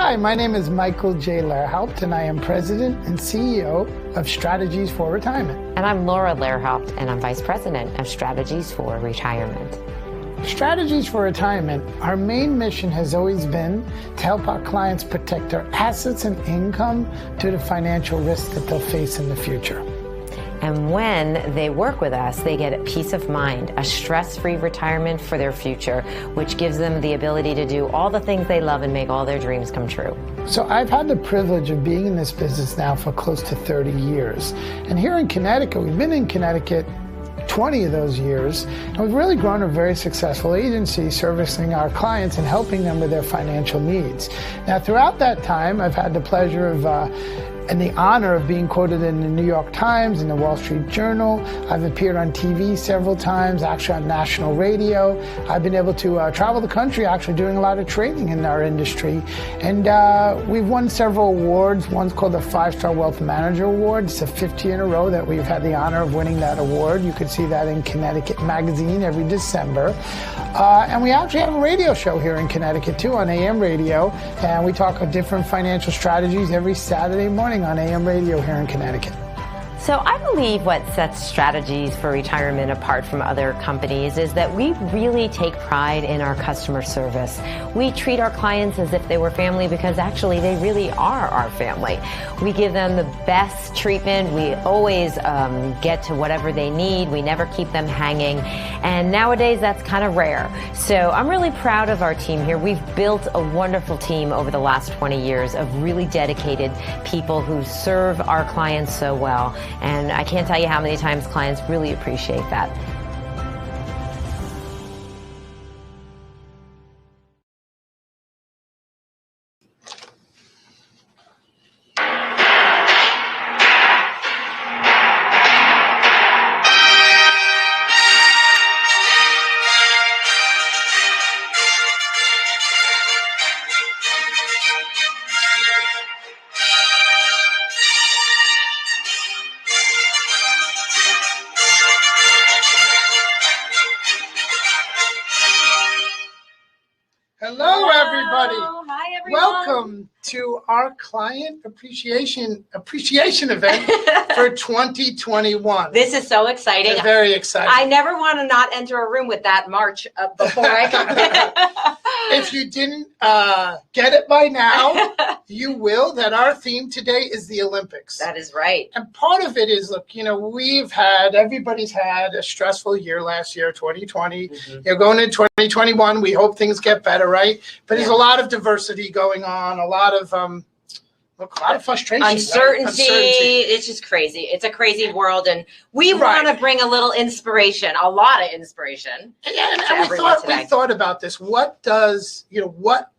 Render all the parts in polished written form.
Hi, my name is Michael J. Lehrhaupt, and I am President and CEO of Strategies for Retirement. And I'm Laura Lehrhaupt, and I'm Vice President of Strategies for Retirement. Strategies for Retirement, our main mission has always been to help our clients protect their assets and income due to financial risks that they'll face in the future. And when they work with us, they get a peace of mind, a stress-free retirement for their future, which gives them the ability to do all the things they love and make all their dreams come true. So I've had the privilege of being in this business now for close to 30 years. And here in Connecticut, we've been in Connecticut 20 of those years, and we've really grown a very successful agency servicing our clients and helping them with their financial needs. Now, throughout that time, I've had the pleasure of and the honor of being quoted in the New York Times and the Wall Street Journal. I've appeared on TV several times, actually on national radio. I've been able to travel the country, actually doing a lot of training in our industry. And we've won several awards. One's called the 5-Star Wealth Manager Award. It's the 5th year in a row that we've had the honor of winning that award. You can see that in Connecticut Magazine every December. And we actually have a radio show here in Connecticut too, on AM radio. And we talk about different financial strategies every Saturday morning on AM radio here in Connecticut. So I believe what sets Strategies for Retirement apart from other companies is that we really take pride in our customer service. We treat our clients as if they were family because actually they really are our family. We give them the best treatment. We always get to whatever they need. We never keep them hanging. And nowadays that's kind of rare. So I'm really proud of our team here. We've built a wonderful team over the last 20 years of really dedicated people who serve our clients so well. And I can't tell you how many times clients really appreciate that. Hello, everybody. Hi, everyone. Welcome to our client appreciation event for 2021. This is so exciting. We're very excited. I never want to not enter a room with that march before I come in. If you didn't get it by now, you will, that our theme today is the Olympics. That is right. And part of it is, look, everybody's had a stressful year last year, 2020. Mm-hmm. You're going into 2021. We hope things get better, right? But there's a lot of diversity going on, a lot of frustration. Uncertainty. Right? It's just crazy. It's a crazy world. And we want to bring a little inspiration, a lot of inspiration. And we thought about this. What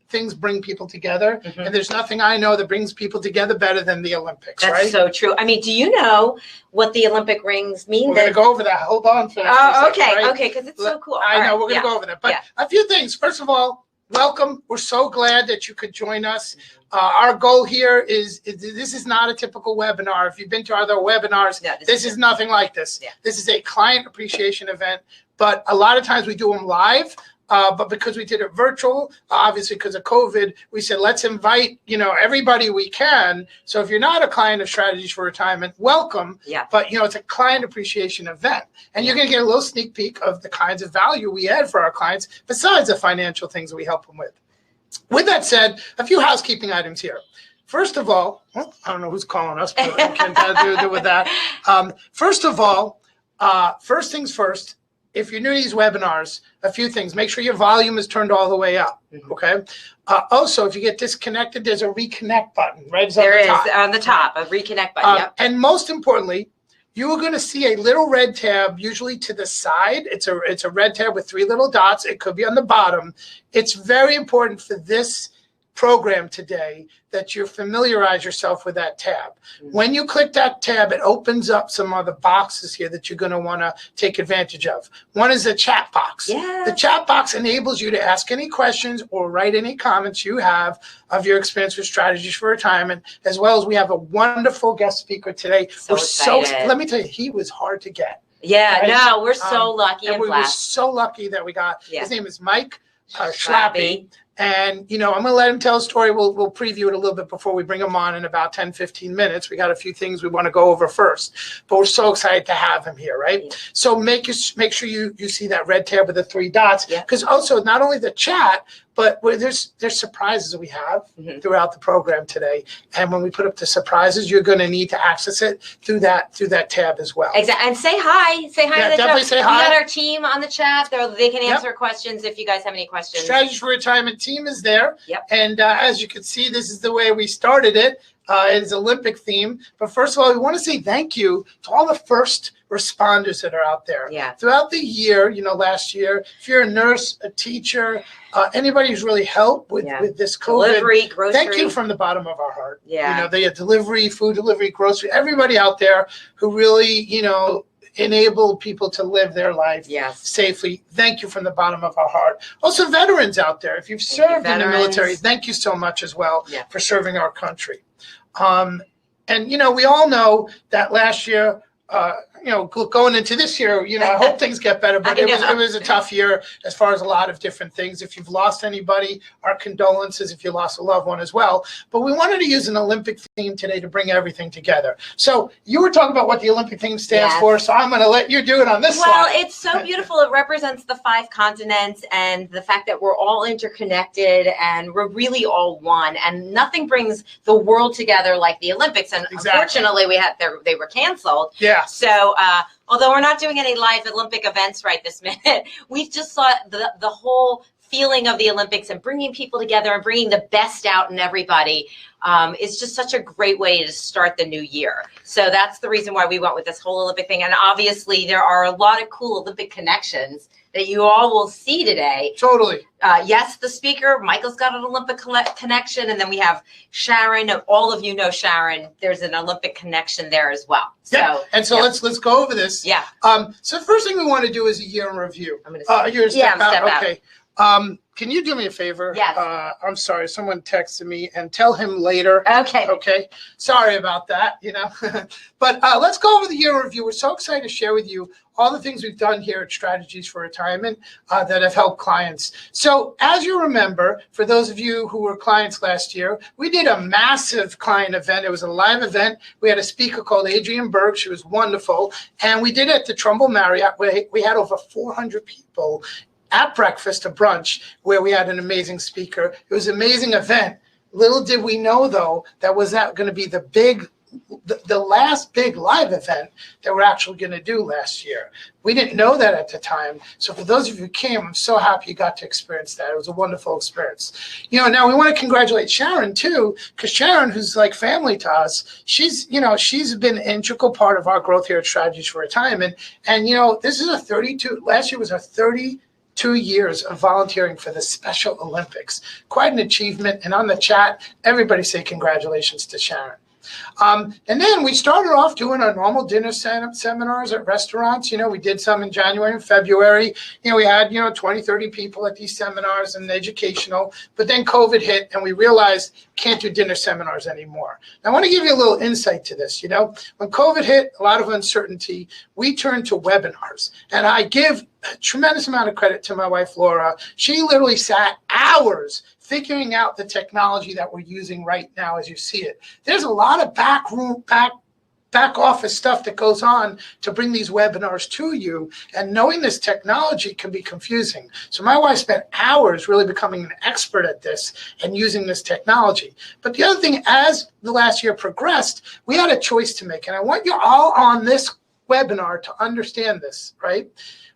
things bring people together? Mm-hmm. And there's nothing I know that brings people together better than the Olympics, right? That's so true. I mean, do you know what the Olympic rings mean? We're going to go over that. Hold on for Oh, okay. Right? Okay, because it's so cool. I know. We're going to go over that. But a few things. First of all, welcome. We're so glad that you could join us. Our goal here is this is not a typical webinar. If you've been to other webinars, this is nothing like this. Yeah. This is a client appreciation event, but a lot of times we do them live. But because we did it virtual, obviously because of COVID, we said, let's invite, everybody we can. So if you're not a client of Strategies for Retirement, welcome. Yeah. But, it's a client appreciation event. And you're going to get a little sneak peek of the kinds of value we add for our clients, besides the financial things that we help them with. With that said, a few housekeeping items here. First of all, I don't know who's calling us, but I can't do with that. First of all, first things first, if you're new to these webinars, a few things. Make sure your volume is turned all the way up, okay? Also, if you get disconnected, there's a reconnect button, right? There is on the top, a reconnect button, yep. And most importantly, you are going to see a little red tab, usually to the side. It's a red tab with 3 little dots. It could be on the bottom. It's very important for this program today that you familiarize yourself with that tab. When you click that tab, it opens up some other boxes here that you're going to want to take advantage of. One is the chat box. Yeah. The chat box enables you to ask any questions or write any comments you have of your experience with Strategies for Retirement, as well as we have a wonderful guest speaker today. Let me tell you, he was hard to get. Yeah, right? No, we're so lucky and and we blessed. were so lucky that we got, his name is Mike Schlappi. And, I'm going to let him tell a story. We'll preview it a little bit before we bring him on in about 10, 15 minutes. We got a few things we want to go over first, but we're so excited to have him here, right? Yeah. So make sure you see that red tab with the 3 dots, because also not only the chat, but there's surprises we have throughout the program today. And when we put up the surprises, you're going to need to access it through that tab as well. Exactly. And say hi. Say hi to the definitely chat. Say hi. We got our team on the chat. They can answer questions if you guys have any questions. Strategies for Retirement team is there. Yep. And as you can see, this is the way we started it. It's Olympic theme. But first of all, we want to say thank you to all the first responders that are out there. Yeah. Throughout the year, last year, if you're a nurse, a teacher, anybody who's really helped with this COVID. Delivery, grocery. Thank you from the bottom of our heart. Yeah. They delivery, food delivery, grocery, everybody out there who really, enable people to live their life safely. Thank you from the bottom of our heart. Also, veterans out there, if you've served in the military, thank you so much as well for serving our country. And we all know that last year, going into this year, I hope things get better, but it was a tough year as far as a lot of different things. If you've lost anybody, our condolences if you lost a loved one as well. But we wanted to use an Olympic theme today to bring everything together. So you were talking about what the Olympic theme stands for, so I'm going to let you do it on this slide. Well, it's so beautiful. It represents the 5 continents and the fact that we're all interconnected and we're really all one. And nothing brings the world together like the Olympics. And unfortunately, they were canceled. Yeah. So although we're not doing any live Olympic events right this minute, we just saw the whole feeling of the Olympics and bringing people together and bringing the best out in everybody is just such a great way to start the new year. So that's the reason why we went with this whole Olympic thing. And obviously there are a lot of cool Olympic connections that you all will see today. Totally. Yes, the speaker, Michael's got an Olympic connection. And then we have Sharon. All of you know Sharon. There's an Olympic connection there as well. So, let's go over this. Yeah. So the first thing we want to do is a year in review. I'm going to step out. Okay. Can you do me a favor? Yes. I'm sorry. Someone texted me and tell him later. Okay. Okay. Sorry about that, But let's go over the year in review. We're so excited to share with you all the things we've done here at Strategies for Retirement that have helped clients. So as you remember, for those of you who were clients last year, we did a massive client event. It was a live event. We had a speaker called Adrienne Berg. She was wonderful. And we did it at the Trumbull Marriott. We had over 400 people at breakfast, a brunch, where we had an amazing speaker. It was an amazing event. Little did we know, though, that was not going to be the last big live event that we're actually going to do last year. We didn't know that at the time. So for those of you who came, I'm so happy you got to experience that. It was a wonderful experience. Now we want to congratulate Sharon too, because Sharon, who's like family to us, she's been an integral part of our growth here at Strategies for Retirement. And, this is last year was our 32 years of volunteering for the Special Olympics. Quite an achievement. And on the chat, everybody say congratulations to Sharon. And then we started off doing our normal dinner seminars at restaurants. We did some in January and February. We had, 20, 30 people at these seminars and educational. But then COVID hit and we realized can't do dinner seminars anymore. Now, I want to give you a little insight to this. When COVID hit, a lot of uncertainty, we turned to webinars. And I give a tremendous amount of credit to my wife, Laura. She literally sat hours figuring out the technology that we're using right now as you see it. There's a lot of back office stuff that goes on to bring these webinars to you, and knowing this technology can be confusing. So my wife spent hours really becoming an expert at this and using this technology. But the other thing, as the last year progressed, we had a choice to make, and I want you all on this webinar to understand this, right?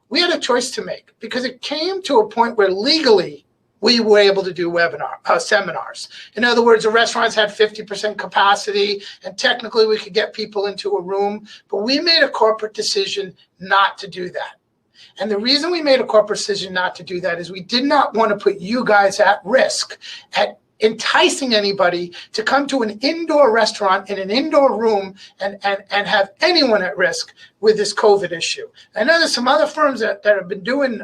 We had a choice to make because it came to a point where legally we were able to do seminars. In other words, the restaurants had 50% capacity, and technically we could get people into a room, but we made a corporate decision not to do that. And the reason we made a corporate decision not to do that is we did not want to put you guys at risk at enticing anybody to come to an indoor restaurant in an indoor room and have anyone at risk with this COVID issue. I know there's some other firms that have been doing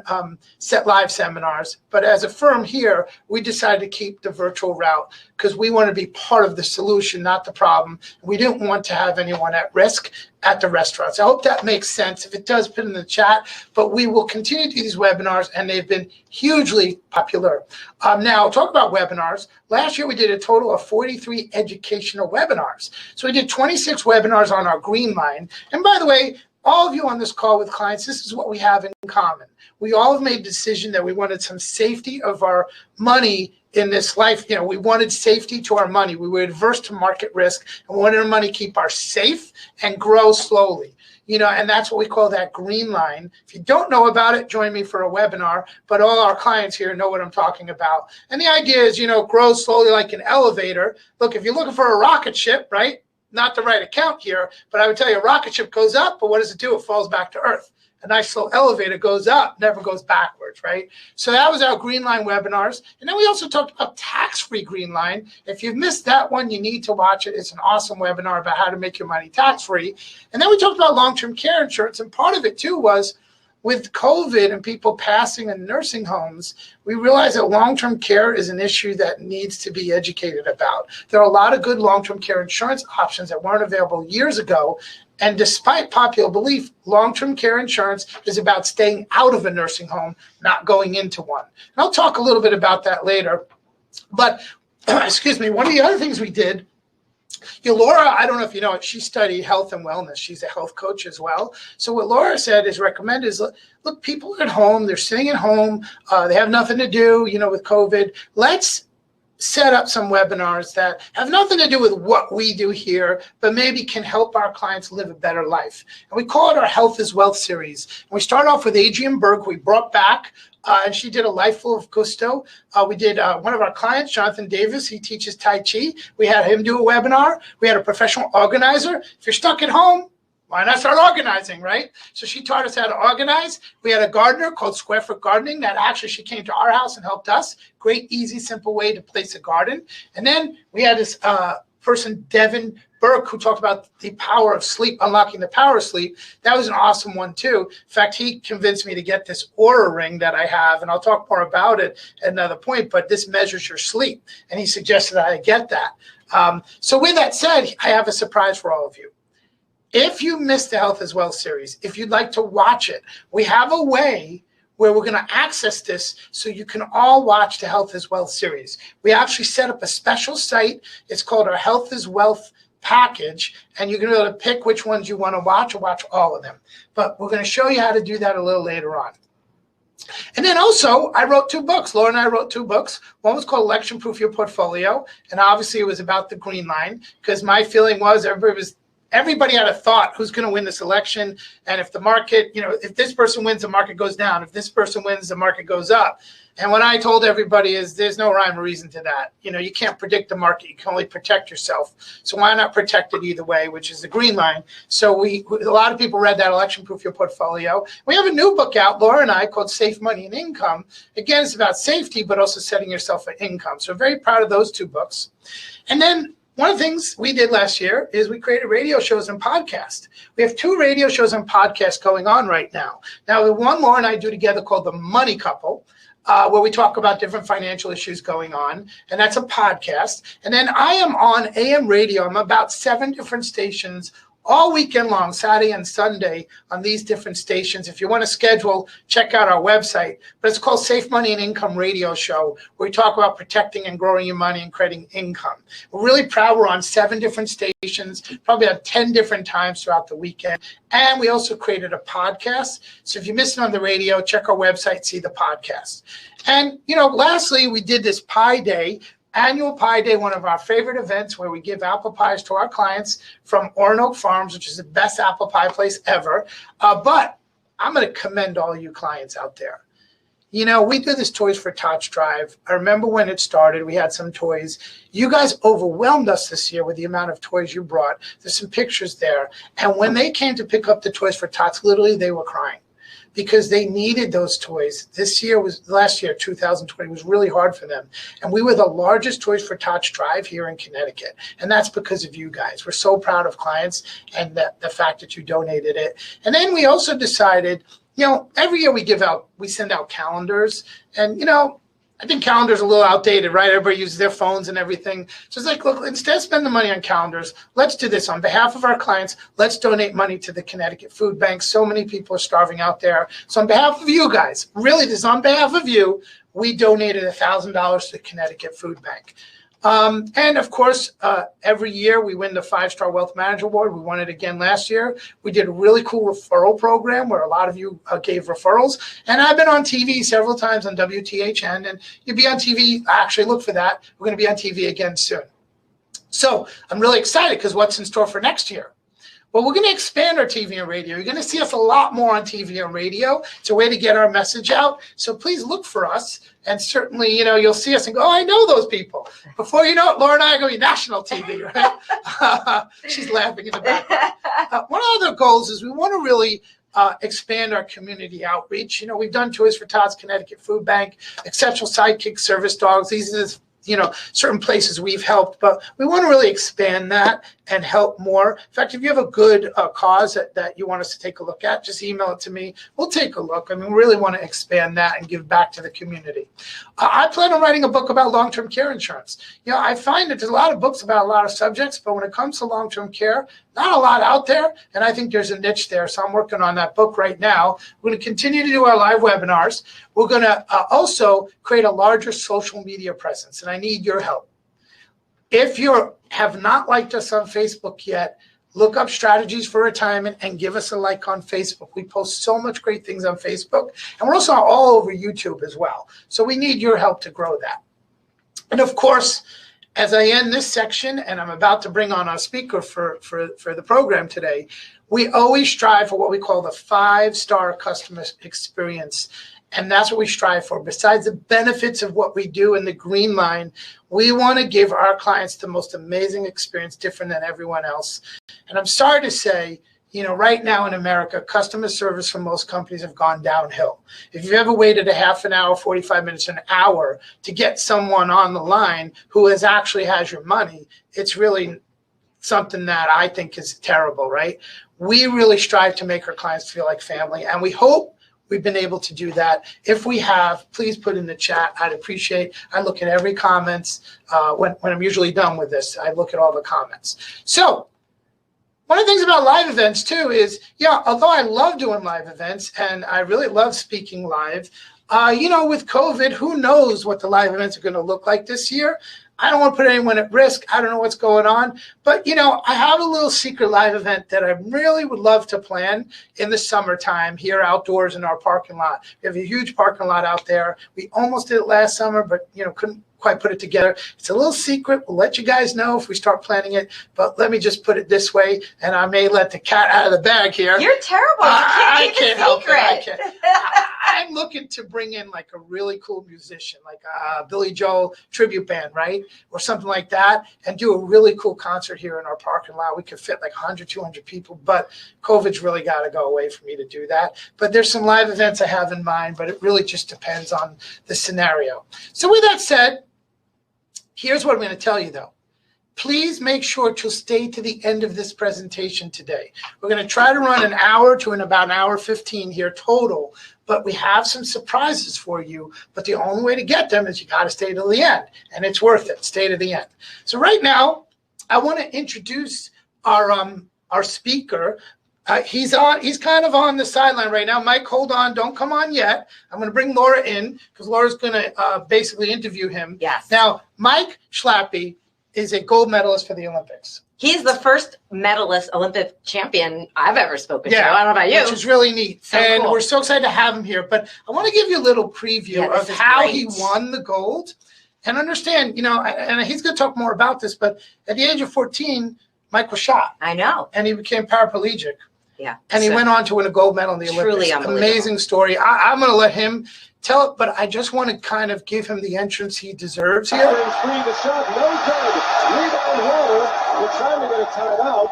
live seminars, but as a firm here, we decided to keep the virtual route because we want to be part of the solution, not the problem. We didn't want to have anyone at risk. at the restaurants. I hope that makes sense. If it does, put it in the chat. But we will continue to do these webinars, and they've been hugely popular. Now, talk about webinars. Last year, we did a total of 43 educational webinars. So we did 26 webinars on our green line. And by the way, all of you on this call with clients, this is what we have in common. We all have made a decision that we wanted some safety of our money in this life. You know, we wanted safety to our money. We were adverse to market risk, and we wanted our money to keep our safe and grow slowly. You know, and that's what we call that green line. If you don't know about it, join me for a webinar, but all our clients here know what I'm talking about. And the idea is, you know, grow slowly like an elevator. Look, if you're looking for a rocket ship, right? Not the right account here, but I would tell you a rocket ship goes up, but what does it do? It falls back to earth. A nice slow elevator goes up, never goes backwards, right? So that was our green line webinars. And then we also talked about tax-free green line. If you've missed that one, you need to watch it. It's an awesome webinar about how to make your money tax-free. And then we talked about long-term care insurance. And part of it too was with COVID and people passing in nursing homes, we realized that long-term care is an issue that needs to be educated about. There are a lot of good long-term care insurance options that weren't available years ago. And despite popular belief, long-term care insurance is about staying out of a nursing home, not going into one. And I'll talk a little bit about that later. But, excuse me, one of the other things we did, Laura, I don't know if you know it, she studied health and wellness. She's a health coach as well. So what Laura said is recommend is, look, people are at home, they're sitting at home, they have nothing to do, you know, with COVID. Let's set up some webinars that have nothing to do with what we do here, but maybe can help our clients live a better life. And we call it our Health is Wealth series. And we start off with Adrienne Berg, who we brought back, and she did a life full of gusto. We did one of our clients, Jonathan Davis. He teaches Tai Chi. We had him do a webinar. We had a professional organizer. If you're stuck at home, why not start organizing, right? So she taught us how to organize. We had a gardener called Square Foot Gardening that actually she came to our house and helped us. Great, easy, simple way to place a garden. And then we had this person, Devin Burke, who talked about the power of sleep, unlocking the power of sleep. That was an awesome one too. In fact, he convinced me to get this Aura ring that I have, and I'll talk more about it at another point, but this measures your sleep. And he suggested that I get that. So with that said, I have a surprise for all of you. If you missed the Health as Well series, if you'd like to watch it, we have a way where we're going to access this so you can all watch the Health as Wealth series. We actually set up a special site. It's called our Health as Wealth package, and you're going to be able to pick which ones you want to watch or watch all of them. But we're going to show you how to do that a little later on. And then also, I wrote 2 books. Laura and I wrote 2 books. One was called Election Proof Your Portfolio, and obviously it was about the green line, because my feeling was everybody had a thought who's going to win this election. And if the market, you know, if this person wins, the market goes down. If this person wins, the market goes up. And what I told everybody is there's no rhyme or reason to that. You know, you can't predict the market. You can only protect yourself. So why not protect it either way, which is the green line. So a lot of people read that Election Proof Your Portfolio. We have a new book out, Laura and I, called Safe Money and Income. Again, it's about safety, but also setting yourself for income. So very proud of those 2 books. And then one of the things we did last year is we created radio shows and podcasts. We have 2 radio shows and podcasts going on right now. Now, the one Laura and I do together called The Money Couple, where we talk about different financial issues going on, and that's a podcast. And then I am on AM radio. I'm about 7 different stations all weekend long, Saturday and Sunday, on these different stations. If you want to schedule, check out our website. But it's called Safe Money and Income Radio Show, where we talk about protecting and growing your money and creating income. We're really proud we're on 7 different stations, probably at 10 different times throughout the weekend. And we also created a podcast. So if you missed it on the radio, check our website, see the podcast. And, you know, lastly, we did this Pie Day, Annual Pie Day, one of our favorite events where we give apple pies to our clients from Oronoque Farms, which is the best apple pie place ever. But I'm going to commend all you clients out there. You know, we do this Toys for Tots drive. I remember when it started, we had some toys. You guys overwhelmed us this year with the amount of toys you brought. There's some pictures there. And when they came to pick up the Toys for Tots, literally they were crying, because they needed those toys. Last year, 2020, was really hard for them. And we were the largest Toys for Tots drive here in Connecticut. And that's because of you guys. We're so proud of clients and the fact that you donated it. And then we also decided, you know, every year we send out calendars. And, you know, I think calendars are a little outdated, right? Everybody uses their phones and everything. So it's like, look, instead of spending the money on calendars, let's do this on behalf of our clients. Let's donate money to the Connecticut Food Bank. So many people are starving out there. So on behalf of you guys, really, this is on behalf of you, we donated $1,000 to the Connecticut Food Bank. And of course, every year we win the 5-Star Wealth Manager Award. We won it again last year. We did a really cool referral program where a lot of you gave referrals. And I've been on TV several times on WTHN, and you'll be on TV. Actually, look for that. We're going to be on TV again soon. So I'm really excited because what's in store for next year? Well, we're going to expand our TV and radio. You're going to see us a lot more on TV and radio. It's a way to get our message out. So please look for us. And certainly, you'll see us and go, oh, I know those people. Before you know it, Laura and I are going to be national TV, right? She's laughing in the background. One of the goals is we want to really expand our community outreach. We've done Toys for Tots, Connecticut Food Bank, Exceptional Sidekick Service Dogs. These are certain places we've helped, but we want to really expand that and help more. In fact, if you have a good cause that you want us to take a look at, just email it to me. We'll take a look. I mean, we really want to expand that and give back to the community. I plan on writing a book about long-term care insurance. I find that there's a lot of books about a lot of subjects, but when it comes to long-term care, not a lot out there, and I think there's a niche there. So I'm working on that book right now. We're going to continue to do our live webinars. We're going to also create a larger social media presence, and I need your help. If you have not liked us on Facebook yet, look up Strategies for Retirement and give us a like on Facebook. We post so much great things on Facebook, and we're also all over YouTube as well. So we need your help to grow that. And of course, as I end this section, and I'm about to bring on our speaker for the program today, we always strive for what we call the 5-star customer experience. And that's what we strive for. Besides the benefits of what we do in the green line, we want to give our clients the most amazing experience, different than everyone else. And I'm sorry to say, right now in America, customer service for most companies have gone downhill. If you've ever waited a half an hour, 45 minutes, an hour to get someone on the line who actually has your money, it's really something that I think is terrible, right? We really strive to make our clients feel like family, and we hope we've been able to do that. If we have, please put in the chat. I'd appreciate. I look at every comments when I'm usually done with this. I look at all the comments. So one of the things about live events too is, although I love doing live events and I really love speaking live, with COVID, who knows what the live events are going to look like this year. I don't want to put anyone at risk. I don't know what's going on. But, I have a little secret live event that I really would love to plan in the summertime here outdoors in our parking lot. We have a huge parking lot out there. We almost did it last summer, but, couldn't quite put it together. It's a little secret. We'll let you guys know if we start planning it. But let me just put it this way, and I may let the cat out of the bag here. You're terrible. You can't help it. I can't. I'm looking to bring in like a really cool musician, like a Billy Joel tribute band, right? Or something like that, and do a really cool concert here in our parking lot. We could fit like 100, 200 people, but COVID's really got to go away for me to do that. But there's some live events I have in mind, but it really just depends on the scenario. So with that said, here's what I'm going to tell you, though. Please make sure to stay to the end of this presentation today. We're going to try to run an hour to about an hour 15 here total, but we have some surprises for you. But the only way to get them is you got to stay till the end, and it's worth it. Stay to the end. So right now, I want to introduce our speaker. He's kind of on the sideline right now. Mike, hold on. Don't come on yet. I'm going to bring Laura in because Laura's going to basically interview him. Yes. Now, Mike Schlappi is a gold medalist for the Olympics. He's the first medalist, Olympic champion I've ever spoken to. I don't know about you. Which is really neat. So and cool. We're so excited to have him here. But I want to give you a little preview of how he won the gold. And understand, and he's going to talk more about this, but at the age of 14, Mike was shot. I know. And he became paraplegic. Yeah. And he went on to win a gold medal in the Olympics. Truly unbelievable. Amazing story. I'm going to let him tell it, but I just want to kind of give him the entrance he deserves here. The shot, no good. Rebound Water. We're trying to get a timeout.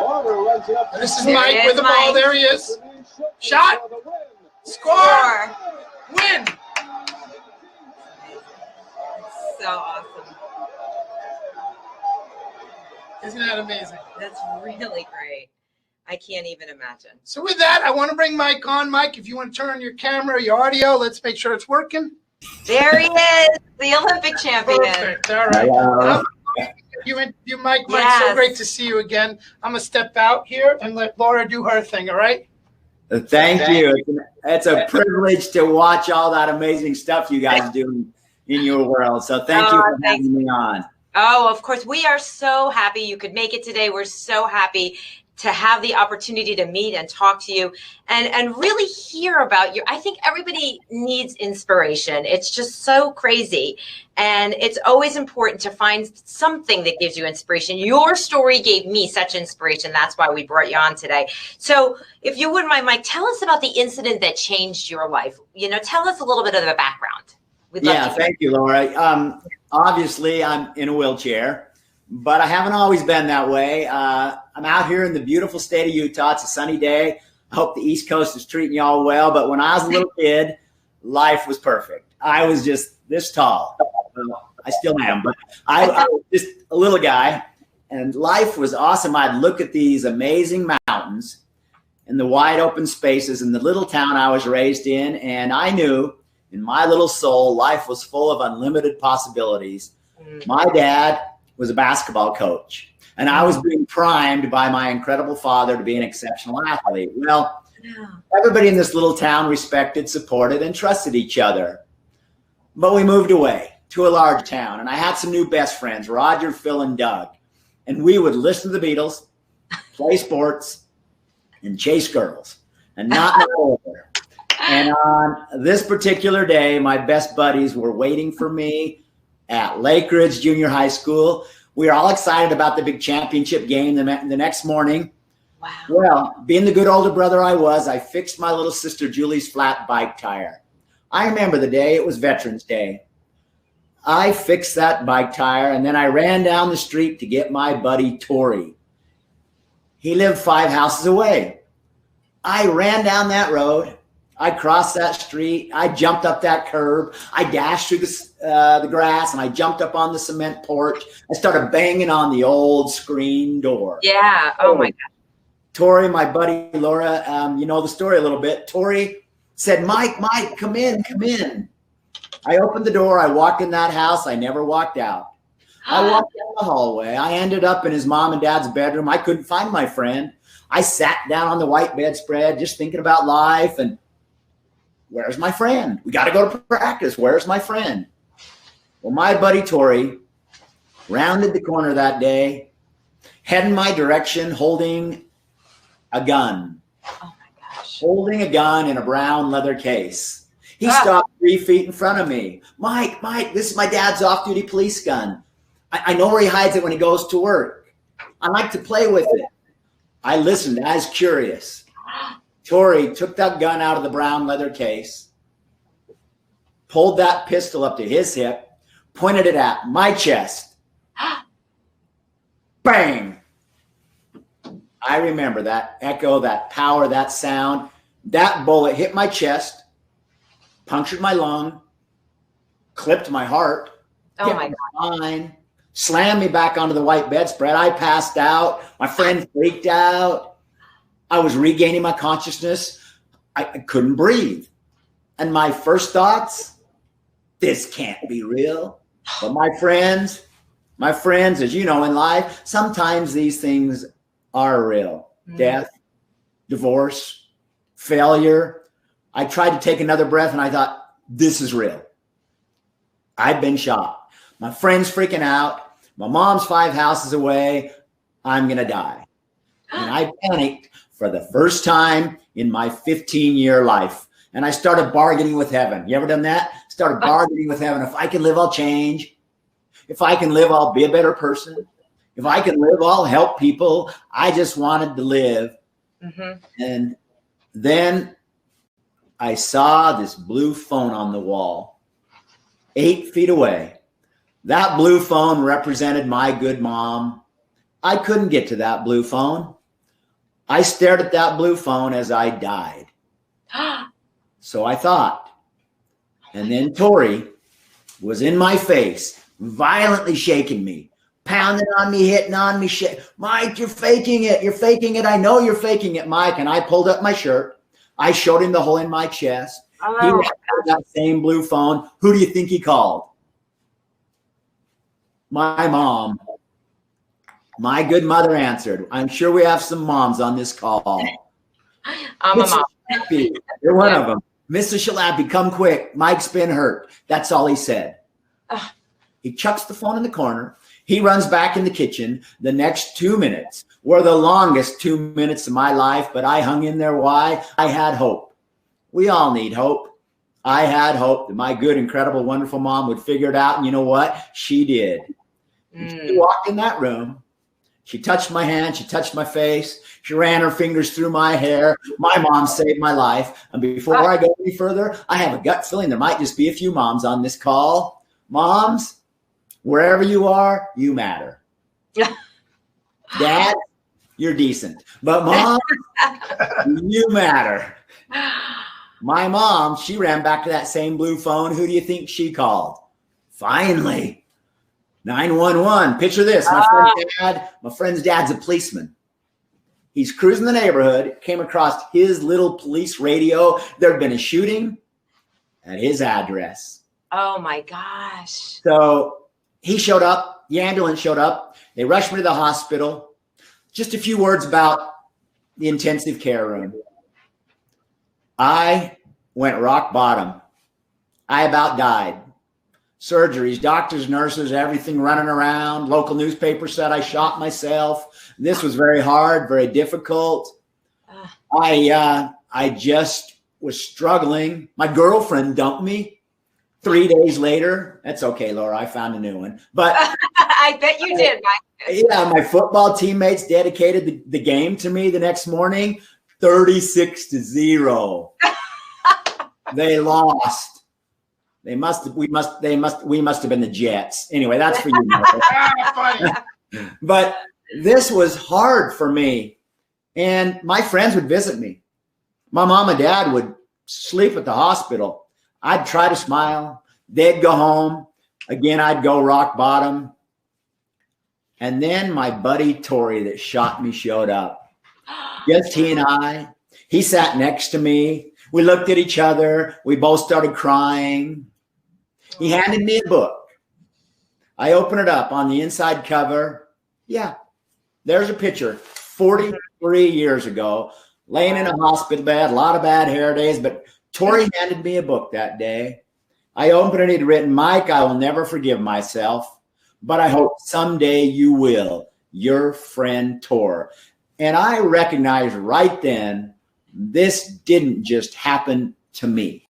Water runs it up. And this is Mike with the ball. There he is. Shot. Score. Win. So awesome. Isn't that amazing? That's really great. I can't even imagine. So with that, I want to bring Mike on. Mike, if you want to turn on your camera, your audio, let's make sure it's working. There he is, the Olympic champion. Perfect. All right. Hello. You, Mike, Yes. so great to see you again. I'm going to step out here and let Laura do her thing, all right? Thank you. It's a privilege to watch all that amazing stuff you guys do in your world. So thank you for having me on. Oh, of course. We are so happy you could make it today. We're so happy to have the opportunity to meet and talk to you and really hear about you. I think everybody needs inspiration. It's just so crazy. And it's always important to find something that gives you inspiration. Your story gave me such inspiration. That's why we brought you on today. So if you wouldn't mind, Mike, tell us about the incident that changed your life. Tell us a little bit of the background. Thank you, Laura. Obviously, I'm in a wheelchair, but I haven't always been that way. I'm out here in the beautiful state of Utah. It's a sunny day. I hope the East Coast is treating y'all well. But when I was a little kid, life was perfect. I was just this tall. Well, I still am, but I was just a little guy, and life was awesome. I'd look at these amazing mountains and the wide open spaces in the little town I was raised in, and I knew in my little soul, life was full of unlimited possibilities. My dad was a basketball coach, and I was being primed by my incredible father to be an exceptional athlete. Well, everybody in this little town respected, supported, and trusted each other. But we moved away to a large town, and I had some new best friends, Roger, Phil, and Doug. And we would listen to the Beatles, play sports, and chase girls, and not know over. And on this particular day, my best buddies were waiting for me at Lake Ridge Junior High School. We were all excited about the big championship game the next morning. Wow. Well, being the good older brother I was, I fixed my little sister Julie's flat bike tire. I remember the day. It was Veterans Day. I fixed that bike tire, and then I ran down the street to get my buddy Tori. He lived 5 houses away. I ran down that road. I crossed that street. I jumped up that curb. I dashed through the grass, and I jumped up on the cement porch. I started banging on the old screen door. Yeah. Oh my God. Tori, my buddy Laura, you know the story a little bit. Tori said, Mike, come in. I opened the door. I walked in that house. I never walked out. I walked down the hallway. I ended up in his mom and dad's bedroom. I couldn't find my friend. I sat down on the white bedspread just thinking about life and where's my friend? We got to go to practice. Where's my friend? Well, my buddy Tori rounded the corner that day, heading my direction, holding a gun. Oh my gosh. Holding a gun in a brown leather case. He stopped 3 feet in front of me. Mike, this is my dad's off-duty police gun. I know where he hides it when he goes to work. I like to play with it. I listened. I was curious. Tori took that gun out of the brown leather case, pulled that pistol up to his hip, pointed it at my chest. Bang! I remember that echo, that power, that sound. That bullet hit my chest, punctured my lung, clipped my heart, Oh my God. Spine, slammed me back onto the white bedspread. I passed out. My friend freaked out. I was regaining my consciousness. I couldn't breathe. And my first thoughts, this can't be real. But my friends, as you know in life, sometimes these things are real. Death, divorce, failure. I tried to take another breath and I thought, this is real. I've been shot. My friend's freaking out. My mom's 5 houses away. I'm going to die. And I panicked for the first time in my 15-year life. And I started bargaining with heaven. You ever done that? Started bargaining with heaven. If I can live, I'll change. If I can live, I'll be a better person. If I can live, I'll help people. I just wanted to live. And then I saw this blue phone on the wall, 8 feet away. That blue phone represented my good mom. I couldn't get to that blue phone. I stared at that blue phone as I died. So I thought. And then Tori was in my face, violently shaking me, pounding on me, hitting on me. Mike, you're faking it. You're faking it. I know you're faking it, Mike. And I pulled up my shirt. I showed him the hole in my chest. He ran that same blue phone. Who do you think he called? My mom. My good mother answered. I'm sure we have some moms on this call. I'm a mom. Schlappi, you're one of them. Mr. Schlappi, come quick. Mike's been hurt. That's all he said. He chucks the phone in the corner. He runs back in the kitchen. The next 2 minutes were the longest 2 minutes of my life, but I hung in there. Why? I had hope. We all need hope. I had hope that my good, incredible, wonderful mom would figure it out. And you know what? She did. She walked in that room. She touched my hand. She touched my face. She ran her fingers through my hair. My mom saved my life. And before I go any further, I have a gut feeling there might just be a few moms on this call. Moms, wherever you are, you matter. Dad, you're decent. But mom, you matter. My mom, she ran back to that same blue phone. Who do you think she called? Finally, 911. Picture this. My friend's dad's a policeman. He's cruising the neighborhood, came across his little police radio. There'd been a shooting at his address. Oh my gosh. So he showed up. The ambulance showed up. They rushed me to the hospital. Just a few words about the intensive care room. I went rock bottom. I about died. Surgeries, doctors, nurses, everything running around. Local newspaper said I shot myself. This was very hard, very difficult. I just was struggling. My girlfriend dumped me 3 days later. That's okay, Laura. I found a new one. But I bet you did, Mike. Yeah, my football teammates dedicated the game to me the next morning. 36-0. They lost. We must have been the Jets. Anyway, that's for you. Funny. But this was hard for me. And my friends would visit me. My mom and dad would sleep at the hospital. I'd try to smile. They'd go home. Again, I'd go rock bottom. And then my buddy Tori that shot me showed up. Just he and I. He sat next to me. We looked at each other. We both started crying. He handed me a book. I opened it up. On the inside cover, yeah, there's a picture 43 years ago, laying in a hospital bed, a lot of bad hair days, but Tori handed me a book that day. I opened it, he'd written, Mike, I will never forgive myself, but I hope someday you will. Your friend, Tor. And I recognized right then, this didn't just happen to me.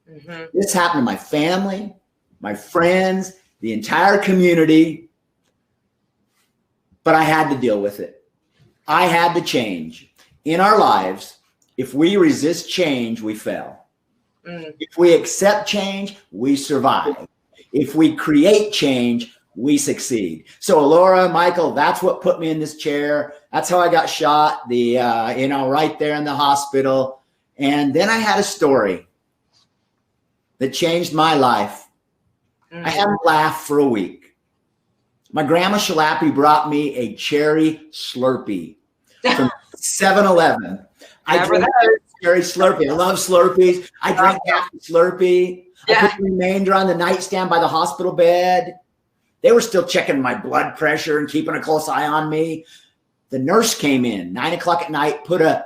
Mm-hmm. This happened to my family, my friends, the entire community. But I had to deal with it. I had to change. In our lives, if we resist change, we fail. If we accept change, we survive. If we create change, we succeed. So Laura, Michael, that's what put me in this chair. That's how I got shot, right there in the hospital. And then I had a story that changed my life. I hadn't laughed for a week. My grandma Schlappi brought me a cherry Slurpee from 7-Eleven. I drank cherry Slurpee. I love Slurpees. I drank half the Slurpee. I put the remainder on the nightstand by the hospital bed. They were still checking my blood pressure and keeping a close eye on me. The nurse came in 9 o'clock at night, put a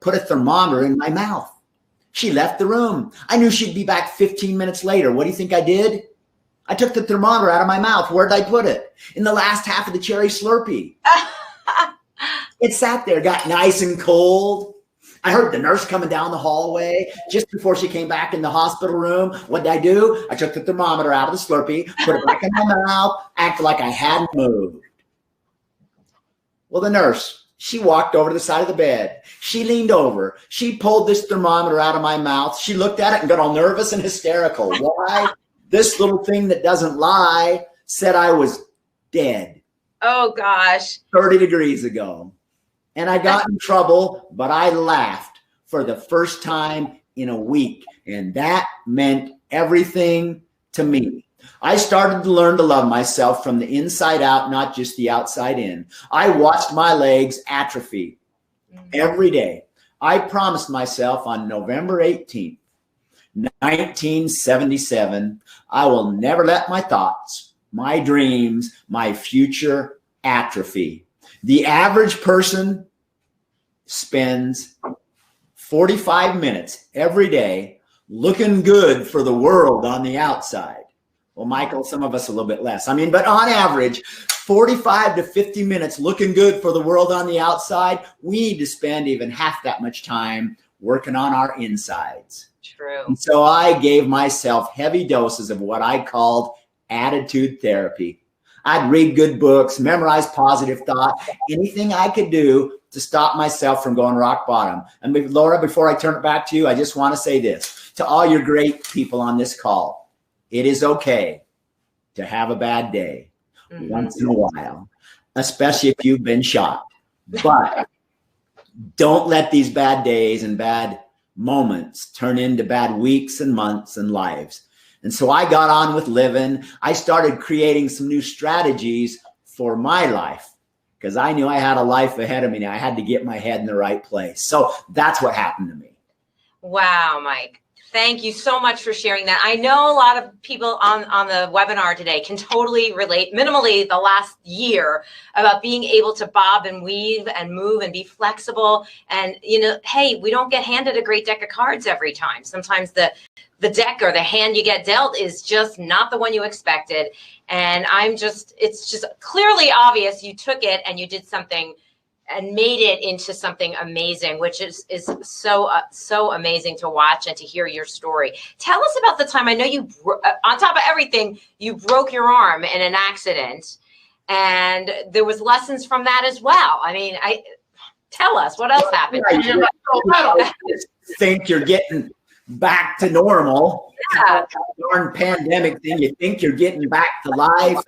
thermometer in my mouth. She left the room. I knew she'd be back 15 minutes later. What do you think I did? I took the thermometer out of my mouth. Where did I put it? In the last half of the cherry Slurpee. It sat there, got nice and cold. I heard the nurse coming down the hallway just before she came back in the hospital room. What did I do? I took the thermometer out of the Slurpee, put it back in my mouth, acted like I hadn't moved. Well, the nurse, she walked over to the side of the bed. She leaned over. She pulled this thermometer out of my mouth. She looked at it and got all nervous and hysterical. Why? This little thing that doesn't lie said I was dead. Oh, gosh. 30 degrees ago. And I got in trouble, but I laughed for the first time in a week. And that meant everything to me. I started to learn to love myself from the inside out, not just the outside in. I watched my legs atrophy every day. I promised myself on November 18th 1977. I will never let my thoughts, my dreams, my future atrophy. The average person spends 45 minutes every day looking good for the world on the outside. Well, Michael, some of us a little bit less. But on average, 45 to 50 minutes looking good for the world on the outside. We need to spend even half that much time working on our insides. True. And so I gave myself heavy doses of what I called attitude therapy. I'd read good books, memorize positive thought, anything I could do to stop myself from going rock bottom. And Laura, before I turn it back to you, I just want to say this to all your great people on this call. It is okay to have a bad day once in a while, especially if you've been shot. But don't let these bad days and bad moments turn into bad weeks and months and lives. And so I got on with living. I started creating some new strategies for my life because I knew I had a life ahead of me. Now I had to get my head in the right place. So that's what happened to me. Wow, Mike. Thank you so much for sharing that. I know a lot of people on the webinar today can totally relate minimally the last year about being able to bob and weave and move and be flexible. And, hey, we don't get handed a great deck of cards every time. Sometimes the deck or the hand you get dealt is just not the one you expected. And it's just clearly obvious you took it and you did something and made it into something amazing, which is so amazing to watch and to hear your story. Tell us about the time. I know you, on top of everything, you broke your arm in an accident, and there was lessons from that as well. Tell us what else happened. I think you're getting back to normal. Yeah. Darn pandemic thing. You think you're getting back to life.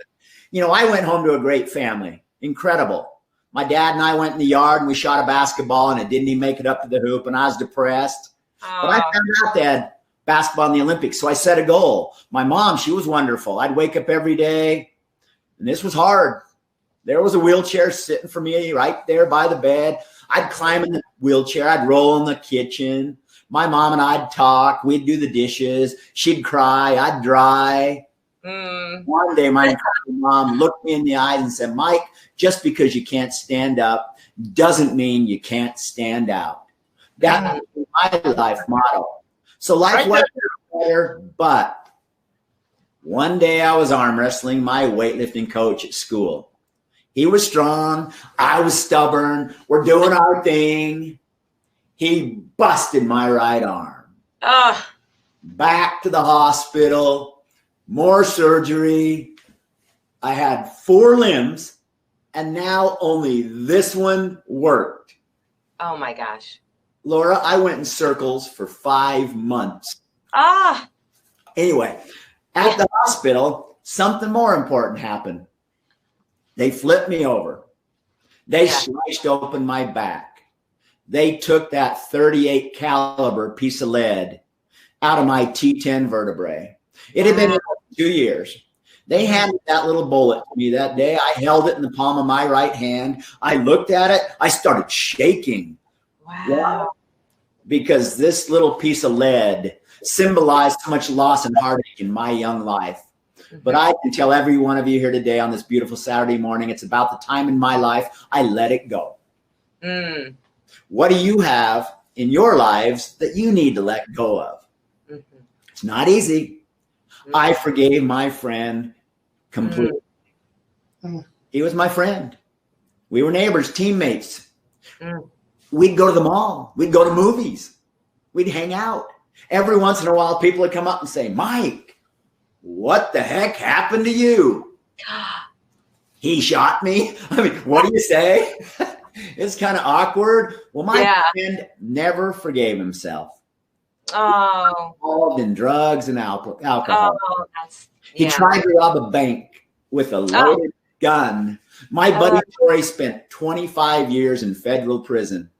I went home to a great family. Incredible. My dad and I went in the yard and we shot a basketball and it didn't even make it up to the hoop, and I was depressed. But I found out they had basketball in the Olympics, so I set a goal. My mom, she was wonderful. I'd wake up every day, and this was hard. There was a wheelchair sitting for me right there by the bed. I'd climb in the wheelchair. I'd roll in the kitchen. My mom and I'd talk. We'd do the dishes. She'd cry. I'd dry. One day, my mom looked me in the eyes and said, Mike, just because you can't stand up doesn't mean you can't stand out. That was my life motto. So life wasn't better, but one day I was arm wrestling my weightlifting coach at school. He was strong. I was stubborn. We're doing our thing. He busted my right arm. Back to the hospital. More surgery. I had 4 limbs, and now only this one worked. Oh my gosh. Laura, I went in circles for 5 months. Anyway, at the hospital, something more important happened. They flipped me over. They sliced open my back. They took that 38 caliber piece of lead out of my T10 vertebrae. It had been 2 years. They handed that little bullet to me that day. I held it in the palm of my right hand. I looked at it. I started shaking. Wow. Because this little piece of lead symbolized so much loss and heartache in my young life. But I can tell every one of you here today on this beautiful Saturday morning, it's about the time in my life I let it go. What do you have in your lives that you need to let go of? It's not easy. I forgave my friend completely. He was my friend. We were neighbors, teammates. We'd go to the mall. We'd go to movies. We'd hang out. Every once in a while, people would come up and say, Mike, what the heck happened to you? He shot me. What do you say? It's kind of awkward. Well, my friend never forgave himself. Involved in drugs and alcohol. He tried to rob a bank with a loaded gun. My buddy Tori spent 25 years in federal prison.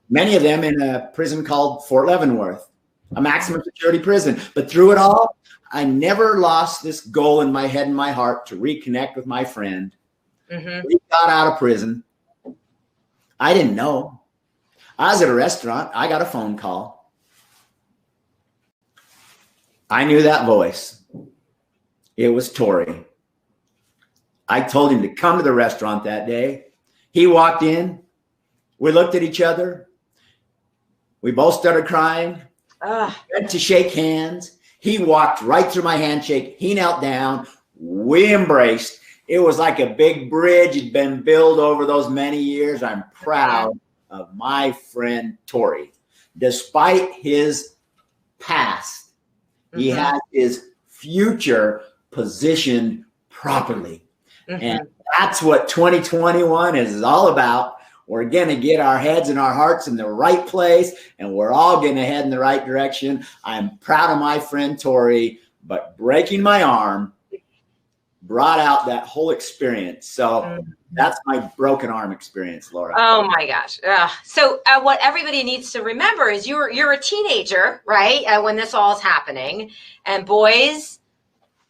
Many of them in a prison called Fort Leavenworth, a maximum security prison. But through it all, I never lost this goal in my head and my heart to reconnect with my friend. We got out of prison. I didn't know. I was at a restaurant. I got a phone call. I knew that voice. It was Tori. I told him to come to the restaurant that day. He walked in. We looked at each other. We both started crying. Went to shake hands. He walked right through my handshake. He knelt down. We embraced. It was like a big bridge had been built over those many years. I'm proud of my friend Tori. Despite his past, he has his future positioned properly. And that's what 2021 is all about. We're going to get our heads and our hearts in the right place, and we're all going to head in the right direction. I'm proud of my friend Tori, but breaking my arm brought out that whole experience. So that's my broken arm experience, Laura. Oh my gosh. So what everybody needs to remember is you're a teenager, right? When this all is happening, and boys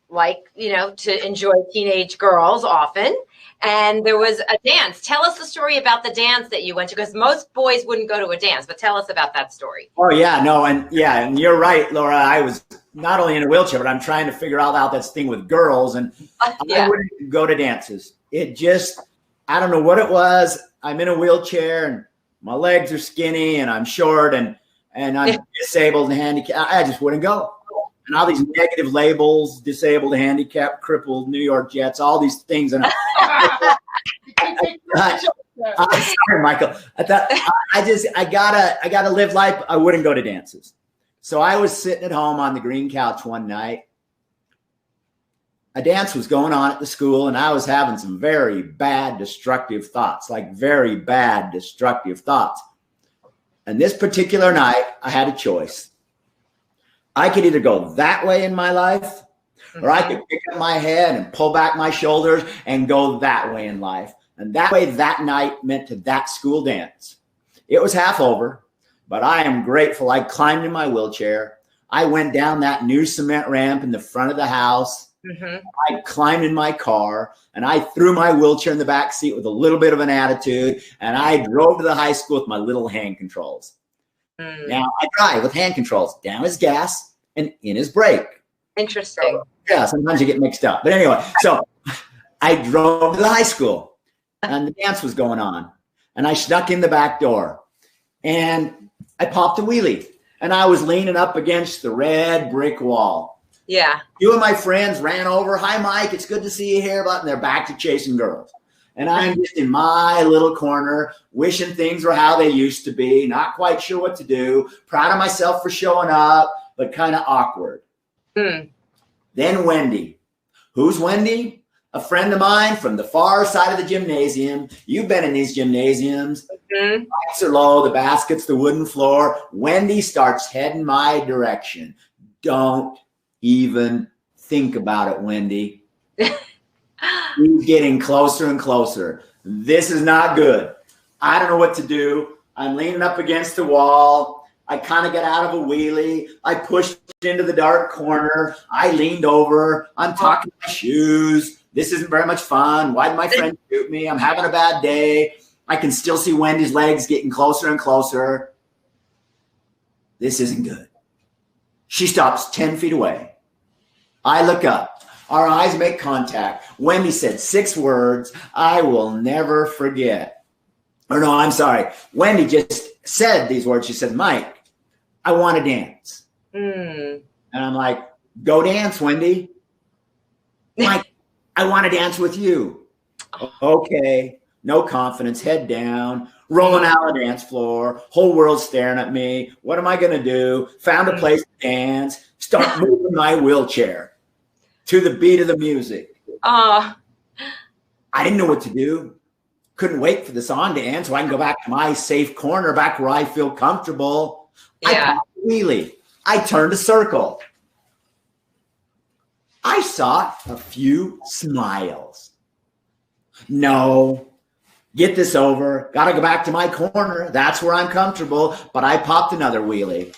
like, to enjoy teenage girls often. And there was a dance. Tell us the story about the dance that you went to, because most boys wouldn't go to a dance, but tell us about that story. Oh yeah, no. And you're right, Laura. I was not only in a wheelchair, but I'm trying to figure out this thing with girls, and I wouldn't go to dances. It just, I don't know what it was. I'm in a wheelchair and my legs are skinny and I'm short and I'm disabled and handicapped. I just wouldn't go. And all these negative labels, disabled, handicapped, crippled, New York Jets, all these things. And I'm sorry, Michael. I gotta live life. I wouldn't go to dances. So I was sitting at home on the green couch one night. A dance was going on at the school, and I was having some very bad, destructive thoughts, And this particular night, I had a choice. I could either go that way in my life, or I could pick up my head and pull back my shoulders and go that way in life. And that way that night meant to that school dance. It was half over, but I am grateful. I climbed in my wheelchair. I went down that new cement ramp in the front of the house. I climbed in my car, and I threw my wheelchair in the back seat with a little bit of an attitude, and I drove to the high school with my little hand controls. Now I drive with hand controls. Down is gas and in is brake. Interesting. Yeah, sometimes you get mixed up. But anyway, so I drove to the high school, and the dance was going on. And I snuck in the back door, and I popped a wheelie. And I was leaning up against the red brick wall. Yeah. Two of my friends ran over. Hi, Mike. It's good to see you here. And they're back to chasing girls. And I'm just in my little corner, wishing things were how they used to be, not quite sure what to do, proud of myself for showing up, but kind of awkward. Then Wendy. Who's Wendy? A friend of mine from the far side of the gymnasium. You've been in these gymnasiums. Lights are low, the basket's the wooden floor. Wendy starts heading my direction. Don't even think about it, Wendy. He's getting closer and closer. This is not good. I don't know what to do. I'm leaning up against the wall. I kind of get out of a wheelie. I pushed into the dark corner. I leaned over. I'm talking my shoes. This isn't very much fun. Why did my friend shoot me? I'm having a bad day. I can still see Wendy's legs getting closer and closer. This isn't good. She stops 10 feet away. I look up. Our eyes make contact. Wendy said 6 words I will never forget. Or no, I'm sorry. Wendy just said these words. She said, Mike, I want to dance. And I'm like, go dance, Wendy. Mike, I want to dance with you. Okay. No confidence, head down, rolling out on the dance floor, whole world staring at me. What am I going to do? Found a place to dance, start moving my wheelchair to the beat of the music. I didn't know what to do. Couldn't wait for the song to end so I can go back to my safe corner, back where I feel comfortable. I popped a wheelie. I turned a circle. I saw a few smiles. No, get this over. Got to go back to my corner. That's where I'm comfortable. But I popped another wheelie.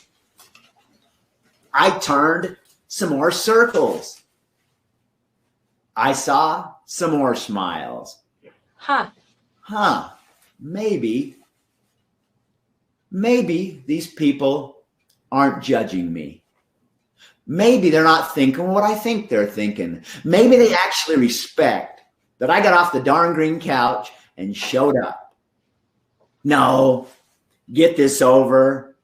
I turned some more circles. I saw some more smiles. Maybe these people aren't judging me. maybe they're not thinking what I think they're thinking. Maybe they actually respect that I got off the darn green couch and showed up. No, get this over.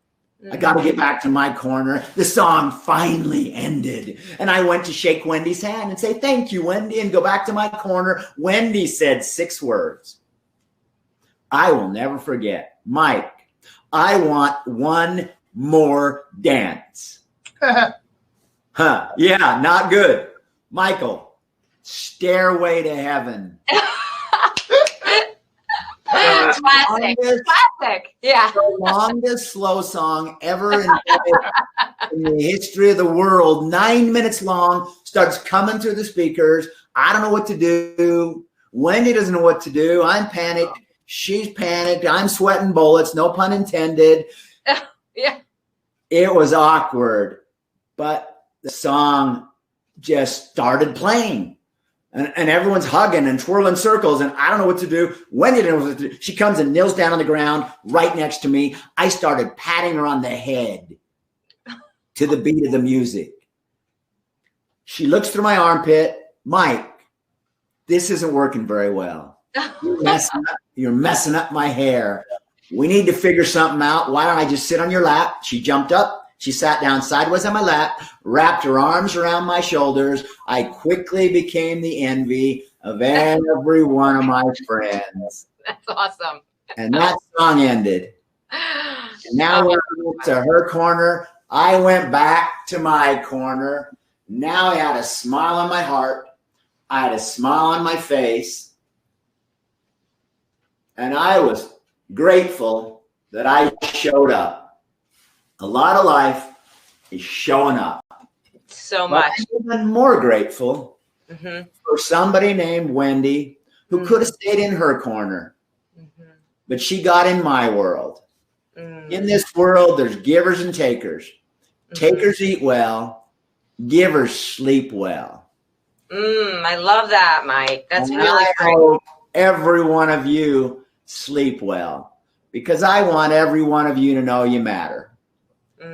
I got to get back to my corner. The song finally ended. And I went to shake Wendy's hand and say, thank you, Wendy, and go back to my corner. Wendy said 6 words. I will never forget. Mike, I want one more dance. Huh? Yeah, not good. Michael, Stairway to Heaven. Classic. Yeah. The longest slow song ever in the history of the world. 9 minutes long. Starts coming through the speakers. I don't know what to do. Wendy doesn't know what to do. I'm panicked. She's panicked. I'm sweating bullets. No pun intended. Yeah. It was awkward, but the song just started playing. And everyone's hugging and twirling circles, and I don't know what to do. Wendy didn't know what to do. She comes and kneels down on the ground right next to me. I started patting her on the head to the beat of the music. She looks through my armpit. Mike, this isn't working very well. You're messing up my hair. We need to figure something out. Why don't I just sit on your lap? She jumped up. She sat down sideways on my lap, wrapped her arms around my shoulders. I quickly became the envy of every one of my friends. That's awesome. And that song ended. And now when I went to her corner, I went back to my corner. Now I had a smile on my heart. I had a smile on my face. And I was grateful that I showed up. A lot of life is showing up. So much. I'm even more grateful for somebody named Wendy who could have stayed in her corner, but she got in my world. In this world, there's givers and takers. Takers eat well. Givers sleep well. I love that, Mike. That's And really I great. hope every one of you sleep well, because I want every one of you to know you matter.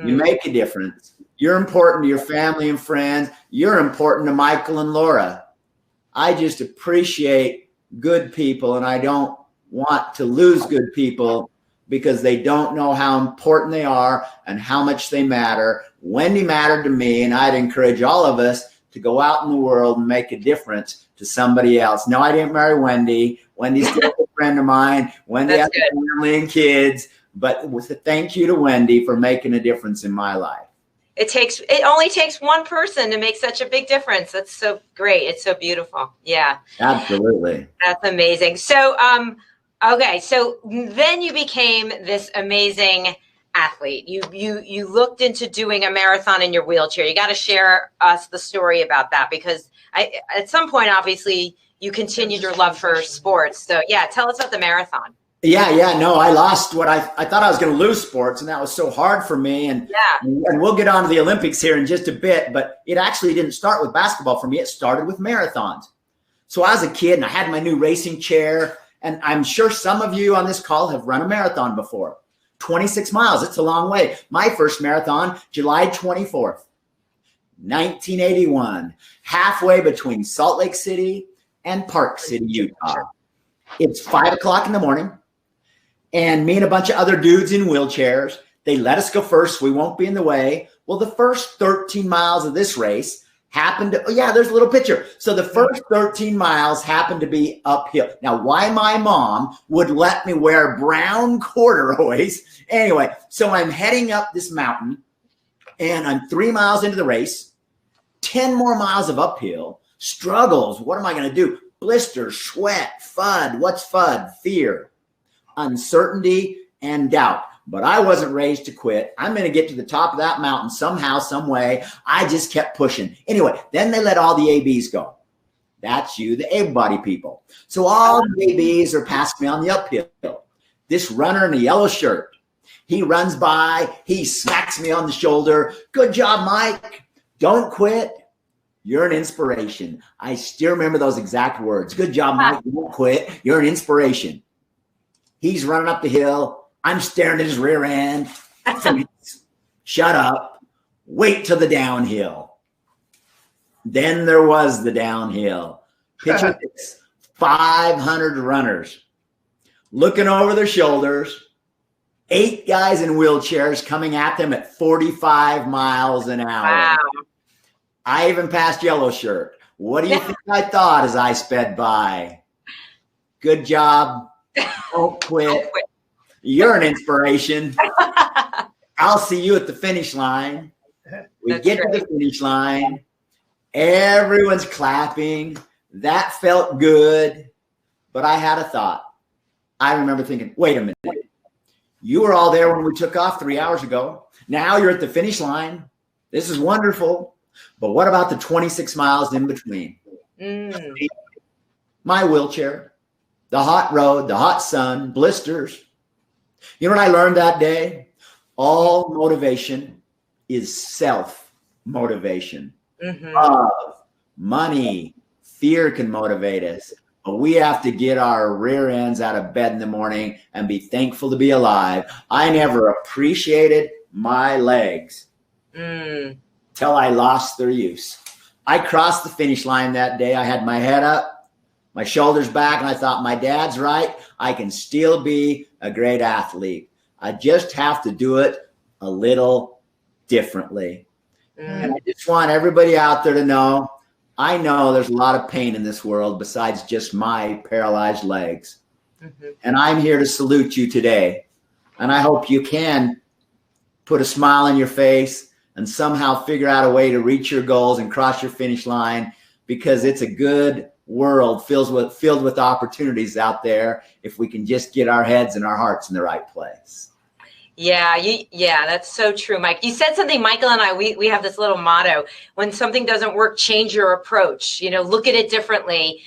You make a difference. You're important to your family and friends. You're important to Michael and Laura. I just appreciate good people, and I don't want to lose good people because they don't know how important they are and how much they matter. Wendy mattered to me, and I'd encourage all of us to go out in the world and make a difference to somebody else. No, I didn't marry Wendy. Wendy's still a friend of mine. Wendy has a family and kids. But with a thank you to Wendy for making a difference in my life. It only takes one person to make such a big difference. That's so great. It's so beautiful. Yeah. Absolutely. That's amazing. So, okay. So then you became this amazing athlete. You looked into doing a marathon in your wheelchair. You got to share us the story about that, because at some point, obviously, you continued your love for sports. So yeah, tell us about the marathon. Yeah. No, I lost what I thought I was going to lose sports, and that was so hard for me. And we'll get on to the Olympics here in just a bit, but it actually didn't start with basketball for me. It started with marathons. So I was a kid and I had my new racing chair, and I'm sure some of you on this call have run a marathon before. 26 miles. It's a long way. My first marathon, July 24th, 1981, halfway between Salt Lake City and Park City, Utah. It's 5 o'clock in the morning. And me and a bunch of other dudes in wheelchairs, they let us go first so we won't be in the way. Well, the first 13 miles of this race happened to, there's a little picture. So the first 13 miles happened to be uphill. Now, why my mom would let me wear brown corduroys. Anyway, so I'm heading up this mountain, and I'm 3 miles into the race, 10 more miles of uphill, struggles. What am I going to do? Blisters, sweat, FUD. What's FUD? Fear, uncertainty, and doubt. But I wasn't raised to quit. I'm going to get to the top of that mountain somehow, some way. I just kept pushing. Anyway, then they let all the ABs go. That's you, the able-body people. So all the ABs are passing me on the uphill. This runner in a yellow shirt, he runs by. He smacks me on the shoulder. Good job, Mike. Don't quit. You're an inspiration. I still remember those exact words. Good job, Mike. Don't quit. You're an inspiration. He's running up the hill. I'm staring at his rear end. Shut up. Wait till the downhill. Then there was the downhill. Picture this, 500 runners looking over their shoulders, 8 guys in wheelchairs coming at them at 45 miles an hour. Wow. I even passed yellow shirt. What do you think I thought as I sped by? Good job. Don't quit. You're an inspiration. I'll see you at the finish line. We get to the finish line. Everyone's clapping. That felt good. But I had a thought. I remember thinking, wait a minute. You were all there when we took off 3 hours ago. Now you're at the finish line. This is wonderful. But what about the 26 miles in between? My wheelchair, the hot road, the hot sun, blisters. You know what I learned that day? All motivation is self-motivation. Love, money, fear can motivate us. But we have to get our rear ends out of bed in the morning and be thankful to be alive. I never appreciated my legs till I lost their use. I crossed the finish line that day. I had my head up, my shoulders back, and I thought, my dad's right. I can still be a great athlete. I just have to do it a little differently. And I just want everybody out there to know, I know there's a lot of pain in this world besides just my paralyzed legs. And I'm here to salute you today. And I hope you can put a smile on your face and somehow figure out a way to reach your goals and cross your finish line, because it's a good world filled with opportunities out there if we can just get our heads and our hearts in the right place. Yeah, that's so true, Mike. You said something, Michael and I, we have this little motto: when something doesn't work, change your approach, look at it differently,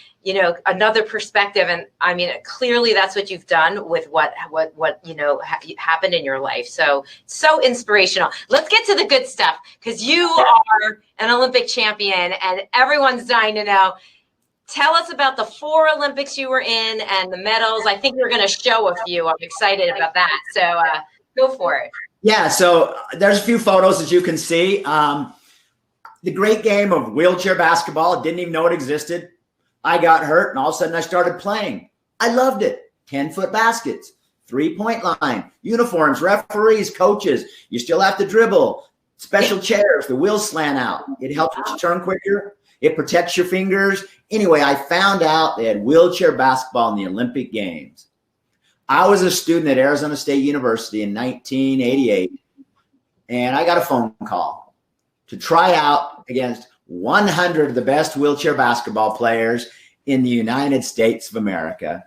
another perspective. And I mean, clearly that's what you've done with what happened in your life. So inspirational. Let's get to the good stuff, because you are an Olympic champion and everyone's dying to know. Tell us about the 4 Olympics you were in and the medals. I think you're going to show a few. I'm excited about that. So go for it. Yeah, so there's a few photos that you can see. The great game of wheelchair basketball, didn't even know it existed. I got hurt, and all of a sudden I started playing. I loved it. 10-foot baskets, 3-point line, uniforms, referees, coaches. You still have to dribble. Special chairs, the wheels slant out. It helps you turn quicker. It protects your fingers. Anyway, I found out they had wheelchair basketball in the Olympic Games. I was a student at Arizona State University in 1988, and I got a phone call to try out against 100 of the best wheelchair basketball players in the United States of America.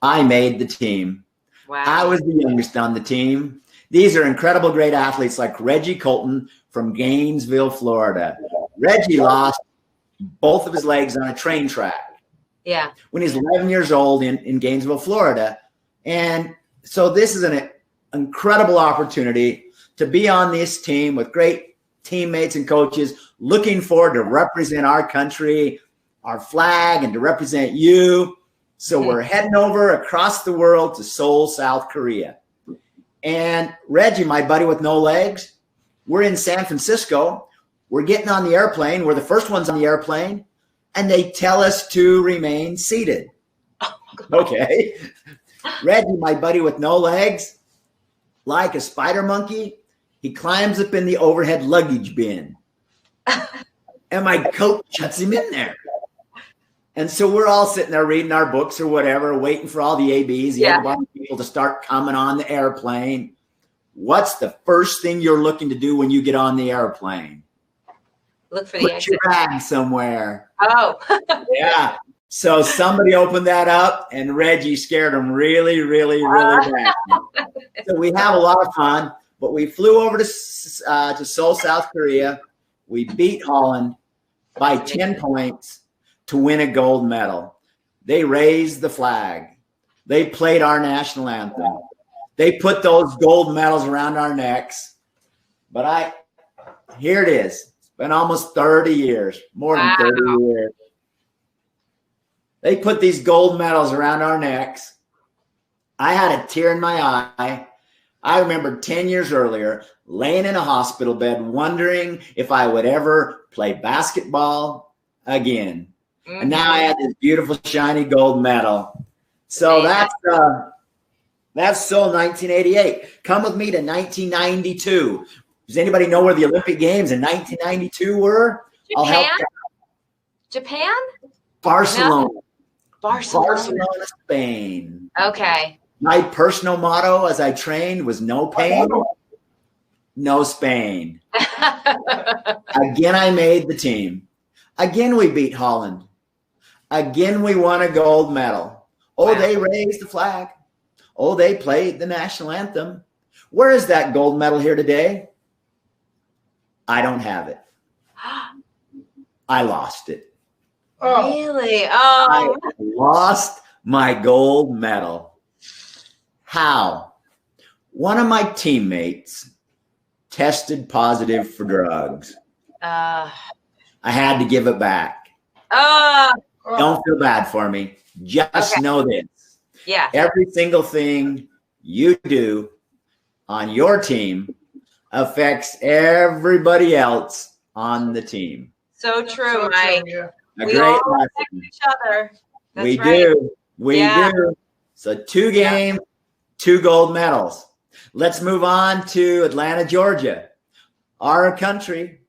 I made the team. Wow. I was the youngest on the team. These are incredible, great athletes like Reggie Colton from Gainesville, Florida. Reggie lost both of his legs on a train track. Yeah. When he's 11 years old in Gainesville, Florida. And so this is an incredible opportunity to be on this team with great teammates and coaches, looking forward to represent our country, our flag, and to represent you. So we're heading over across the world to Seoul, South Korea. And Reggie, my buddy with no legs, we're in San Francisco. We're getting on the airplane. We're the first ones on the airplane. And they tell us to remain seated. Okay. Reggie, my buddy with no legs, like a spider monkey, he climbs up in the overhead luggage bin. And my coach shuts him in there. And so we're all sitting there reading our books or whatever, waiting for all the ABs, the people to start coming on the airplane. What's the first thing you're looking to do when you get on the airplane? Look for the Put your bag somewhere. Oh. Yeah. So somebody opened that up, and Reggie scared him really, really, really bad. So we have a lot of fun, but we flew over to Seoul, South Korea. We beat Holland by 10 points to win a gold medal. They raised the flag. They played our national anthem. They put those gold medals around our necks. But here it is. It's been almost 30 years, more than 30 years. They put these gold medals around our necks. I had a tear in my eye. I remember 10 years earlier laying in a hospital bed wondering if I would ever play basketball again. Mm-hmm. And now I had this beautiful shiny gold medal. So that's still 1988. Come with me to 1992. Does anybody know where the Olympic Games in 1992 were? Japan? I'll help you. Japan? Barcelona. No. Barcelona, Spain. Okay. My personal motto as I trained was no pain, no Spain. Again, I made the team. Again, we beat Holland. Again, we won a gold medal. Oh, wow. They raised the flag. Oh, they played the national anthem. Where is that gold medal here today? I don't have it. I lost it. Really? I lost my gold medal. How? One of my teammates tested positive for drugs. I had to give it back. Don't feel bad for me. Just know this. Yeah. Every single thing you do on your team affects everybody else on the team. So true, Mike. We all affect each other. That's we right. do. We do. So 2 games, 2 gold medals. Let's move on to Atlanta, Georgia. Our country,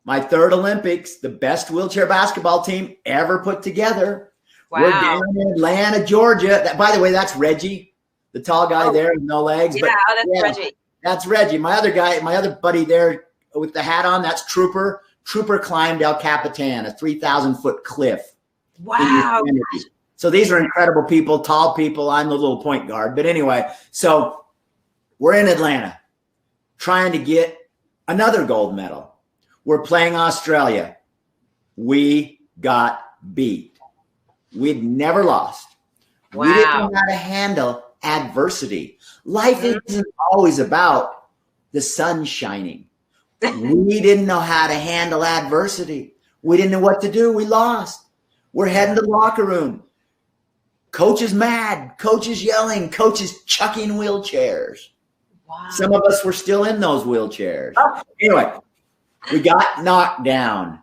my 3rd Olympics, the best wheelchair basketball team ever put together. Wow. We're down in Atlanta, Georgia. By the way, that's Reggie, the tall guy there with no legs. Yeah, that's Reggie. That's Reggie. My other buddy there with the hat on, that's Trooper. Trooper climbed El Capitan, a 3,000-foot cliff. Wow. So these are incredible people, tall people. I'm the little point guard. But anyway, so we're in Atlanta trying to get another gold medal. We're playing Australia. We got beat. We'd never lost. Wow. We didn't know how to handle adversity. Life isn't always about the sun shining. We didn't know how to handle adversity. We didn't know what to do. We lost. We're heading to the locker room. Coach is mad. Coach is yelling. Coach is chucking wheelchairs. Wow. Some of us were still in those wheelchairs. Anyway, we got knocked down.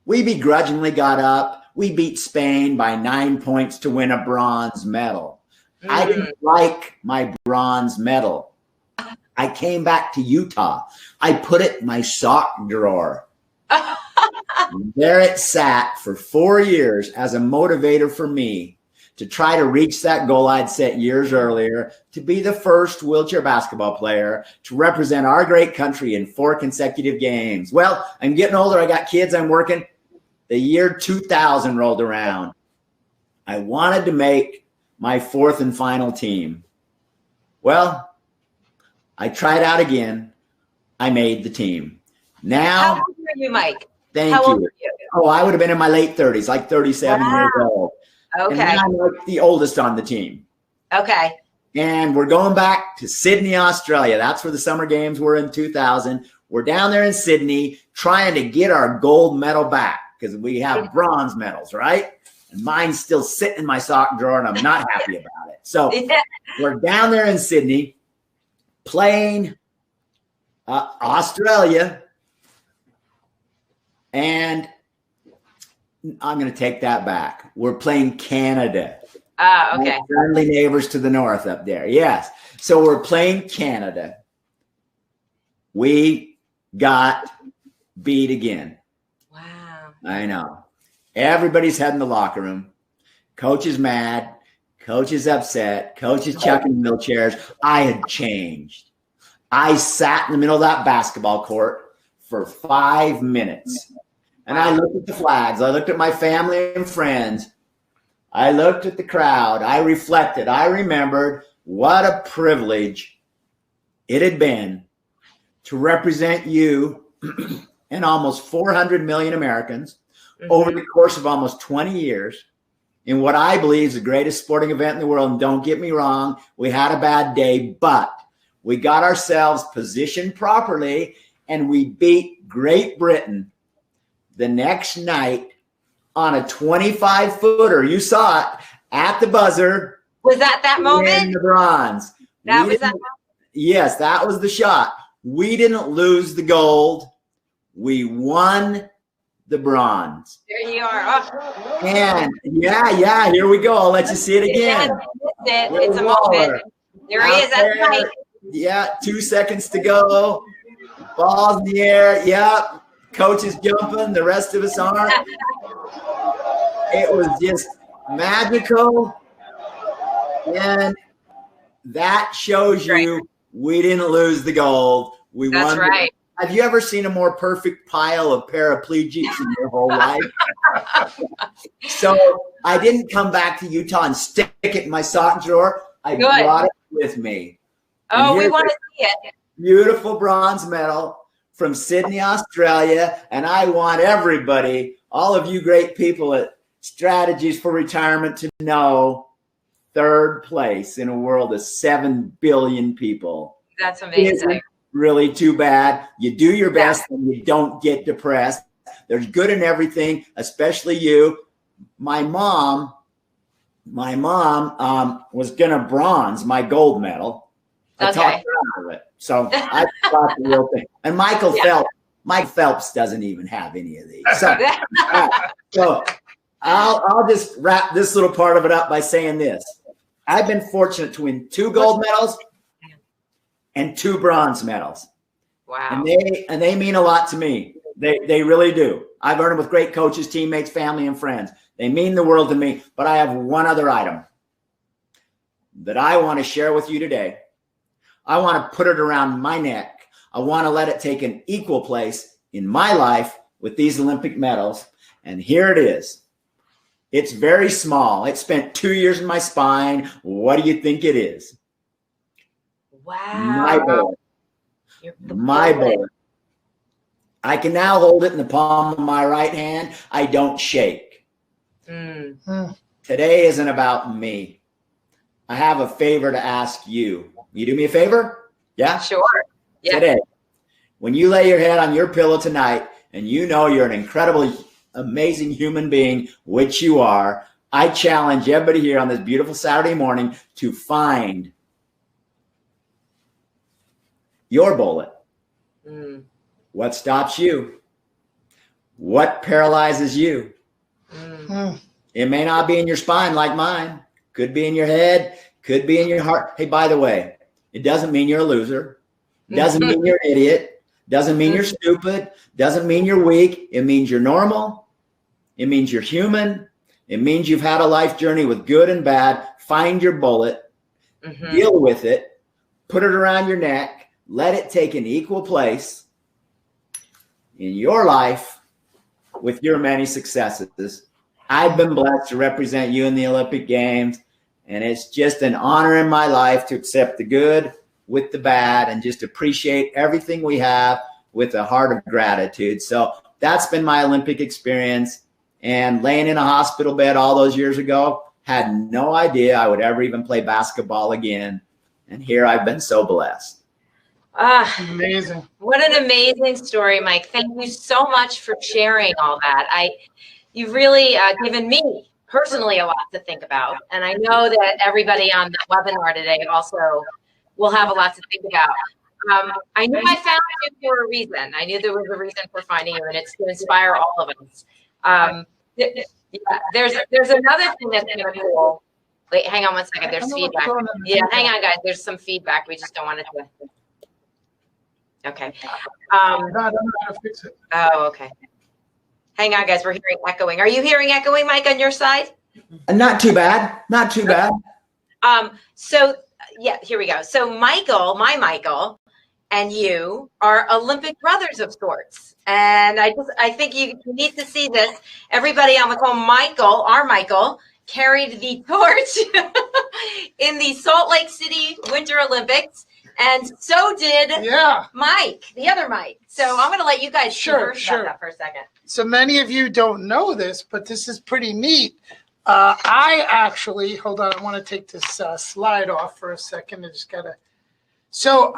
We begrudgingly got up. We beat Spain by 9 points to win a bronze medal. I didn't like my bronze medal. I came back to Utah. I put it in my sock drawer. There it sat for 4 years as a motivator for me to try to reach that goal I'd set years earlier, to be the first wheelchair basketball player to represent our great country in 4 consecutive games. Well, I'm getting older. I got kids. I'm working. The year 2000 rolled around. I wanted to make my 4th and final team. Well, I tried out again. I made the team. Now, how old are you, Mike? Thank how you. Old are you? Oh, I would have been in my late 30s, like 37 years old. Okay. And I'm like the oldest on the team. Okay. And we're going back to Sydney, Australia. That's where the Summer Games were in 2000. We're down there in Sydney trying to get our gold medal back because we have bronze medals, right? And mine's still sitting in my sock drawer, and I'm not happy about it. So we're down there in Sydney playing Australia. And I'm going to take that back. We're playing Canada. Okay. Friendly neighbors to the north up there. Yes. So we're playing Canada. We got beat again. Wow. I know. Everybody's heading the locker room. Coach is mad. Coach is upset. Coach is chucking wheelchairs. I had changed. I sat in the middle of that basketball court for 5 minutes. And I looked at the flags. I looked at my family and friends. I looked at the crowd. I reflected. I remembered what a privilege it had been to represent you and almost 400 million Americans over the course of almost 20 years in what I believe is the greatest sporting event in the world. And don't get me wrong, we had a bad day, but we got ourselves positioned properly and we beat Great Britain the next night on a 25-footer. You saw it at the buzzer. Was that moment? In the bronze. That was that moment? yes, that was the shot. We didn't lose the gold. We won the bronze. There you are. Oh. And yeah, here we go. I'll let you see it again. It's a moment. There he is. That's Mike. Yeah, 2 seconds to go. Ball's in the air. Yep. Coach is jumping. The rest of us aren't. It was just magical. And that shows you we didn't lose the gold. We won. That's right. Have you ever seen a more perfect pile of paraplegics in your whole life? So I didn't come back to Utah and stick it in my sock drawer. I brought it with me. Oh, we want to see it. Beautiful bronze medal from Sydney, Australia. And I want everybody, all of you great people at Strategies for Retirement, to know 3rd place in a world of 7 billion people. That's amazing. Really too bad. You do your best and you don't get depressed. There's good in everything, especially you. My mom was gonna bronze my gold medal. I talked her out of it. So I thought the real thing. And Mike Phelps doesn't even have any of these. So I'll just wrap this little part of it up by saying this. I've been fortunate to win 2 gold medals and 2 bronze medals. Wow. And they mean a lot to me. They really do. I've earned them with great coaches, teammates, family, and friends. They mean the world to me. But I have one other item that I want to share with you today. I want to put it around my neck. I want to let it take an equal place in my life with these Olympic medals. And here it is. It's very small. It spent 2 years in my spine. What do you think it is? Wow. My bullet. My bullet. I can now hold it in the palm of my right hand. I don't shake. Today isn't about me. I have a favor to ask you. You do me a favor? Yeah? Sure. Yeah. Today, when you lay your head on your pillow tonight and you know you're an incredible, amazing human being, which you are, I challenge everybody here on this beautiful Saturday morning to find your bullet. What stops you? What paralyzes you? It may not be in your spine like mine. Could be in your head. Could be in your heart. Hey, by the way, it doesn't mean you're a loser. Doesn't mean you're an idiot. Doesn't mean you're stupid. Doesn't mean you're weak. It means you're normal. It means you're human. It means you've had a life journey with good and bad. Find your bullet. Deal with it. Put it around your neck. Let it take an equal place in your life with your many successes. I've been blessed to represent you in the Olympic Games, and it's just an honor in my life to accept the good with the bad and just appreciate everything we have with a heart of gratitude. So that's been my Olympic experience. And laying in a hospital bed all those years ago, had no idea I would ever even play basketball again. And here I've been so blessed. Amazing. What an amazing story, Mike. Thank you so much for sharing all that. You've really given me personally a lot to think about. And I know that everybody on the webinar today also will have a lot to think about. I knew I found you for a reason. I knew there was a reason for finding you, and it's to inspire all of us. There's another thing that's kind of cool. Wait, hang on one second. There's feedback. Yeah, hang on, guys. There's some feedback. We just don't want it to. Okay. I don't know how to fix it. Oh, okay. Hang on, guys. We're hearing echoing. Are you hearing echoing, Mike, on your side? Not too bad. Not too bad. So yeah, here we go. So Michael, my Michael, and you are Olympic brothers of sorts. And I think you need to see this. Everybody on the call, Michael, our Michael, carried the torch in the Salt Lake City Winter Olympics. And so did Mike, the other Mike. So I'm going to let you guys converse about that for a second. So many of you don't know this, but this is pretty neat. I actually, hold on, I want to take this slide off for a second. I just got to. So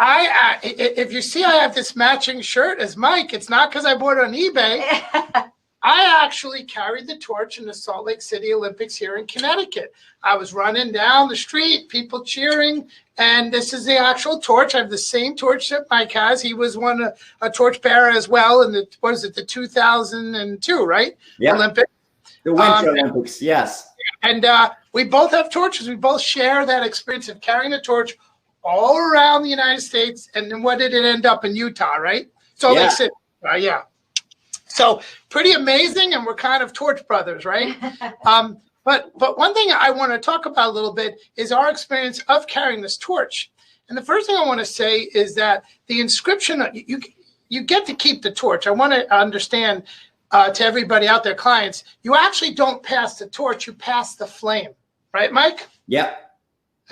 if you see I have this matching shirt as Mike, it's not because I bought it on eBay. I actually carried the torch in the Salt Lake City Olympics here in Connecticut. I was running down the street, people cheering, and this is the actual torch. I have the same torch that Mike has. He was a torch bearer as well in the 2002, right? Yeah. Olympics. The Winter Olympics, yes. And we both have torches. We both share that experience of carrying a torch all around the United States. And then what did it end up in Utah, right? So Yeah. they said, yeah. So pretty amazing, and we're kind of torch brothers, right? But one thing I want to talk about a little bit is our experience of carrying this torch. And the first thing I want to say is that the inscription, you get to keep the torch. I want to understand to everybody out there, clients, you actually don't pass the torch, you pass the flame, right, Mike? Yep.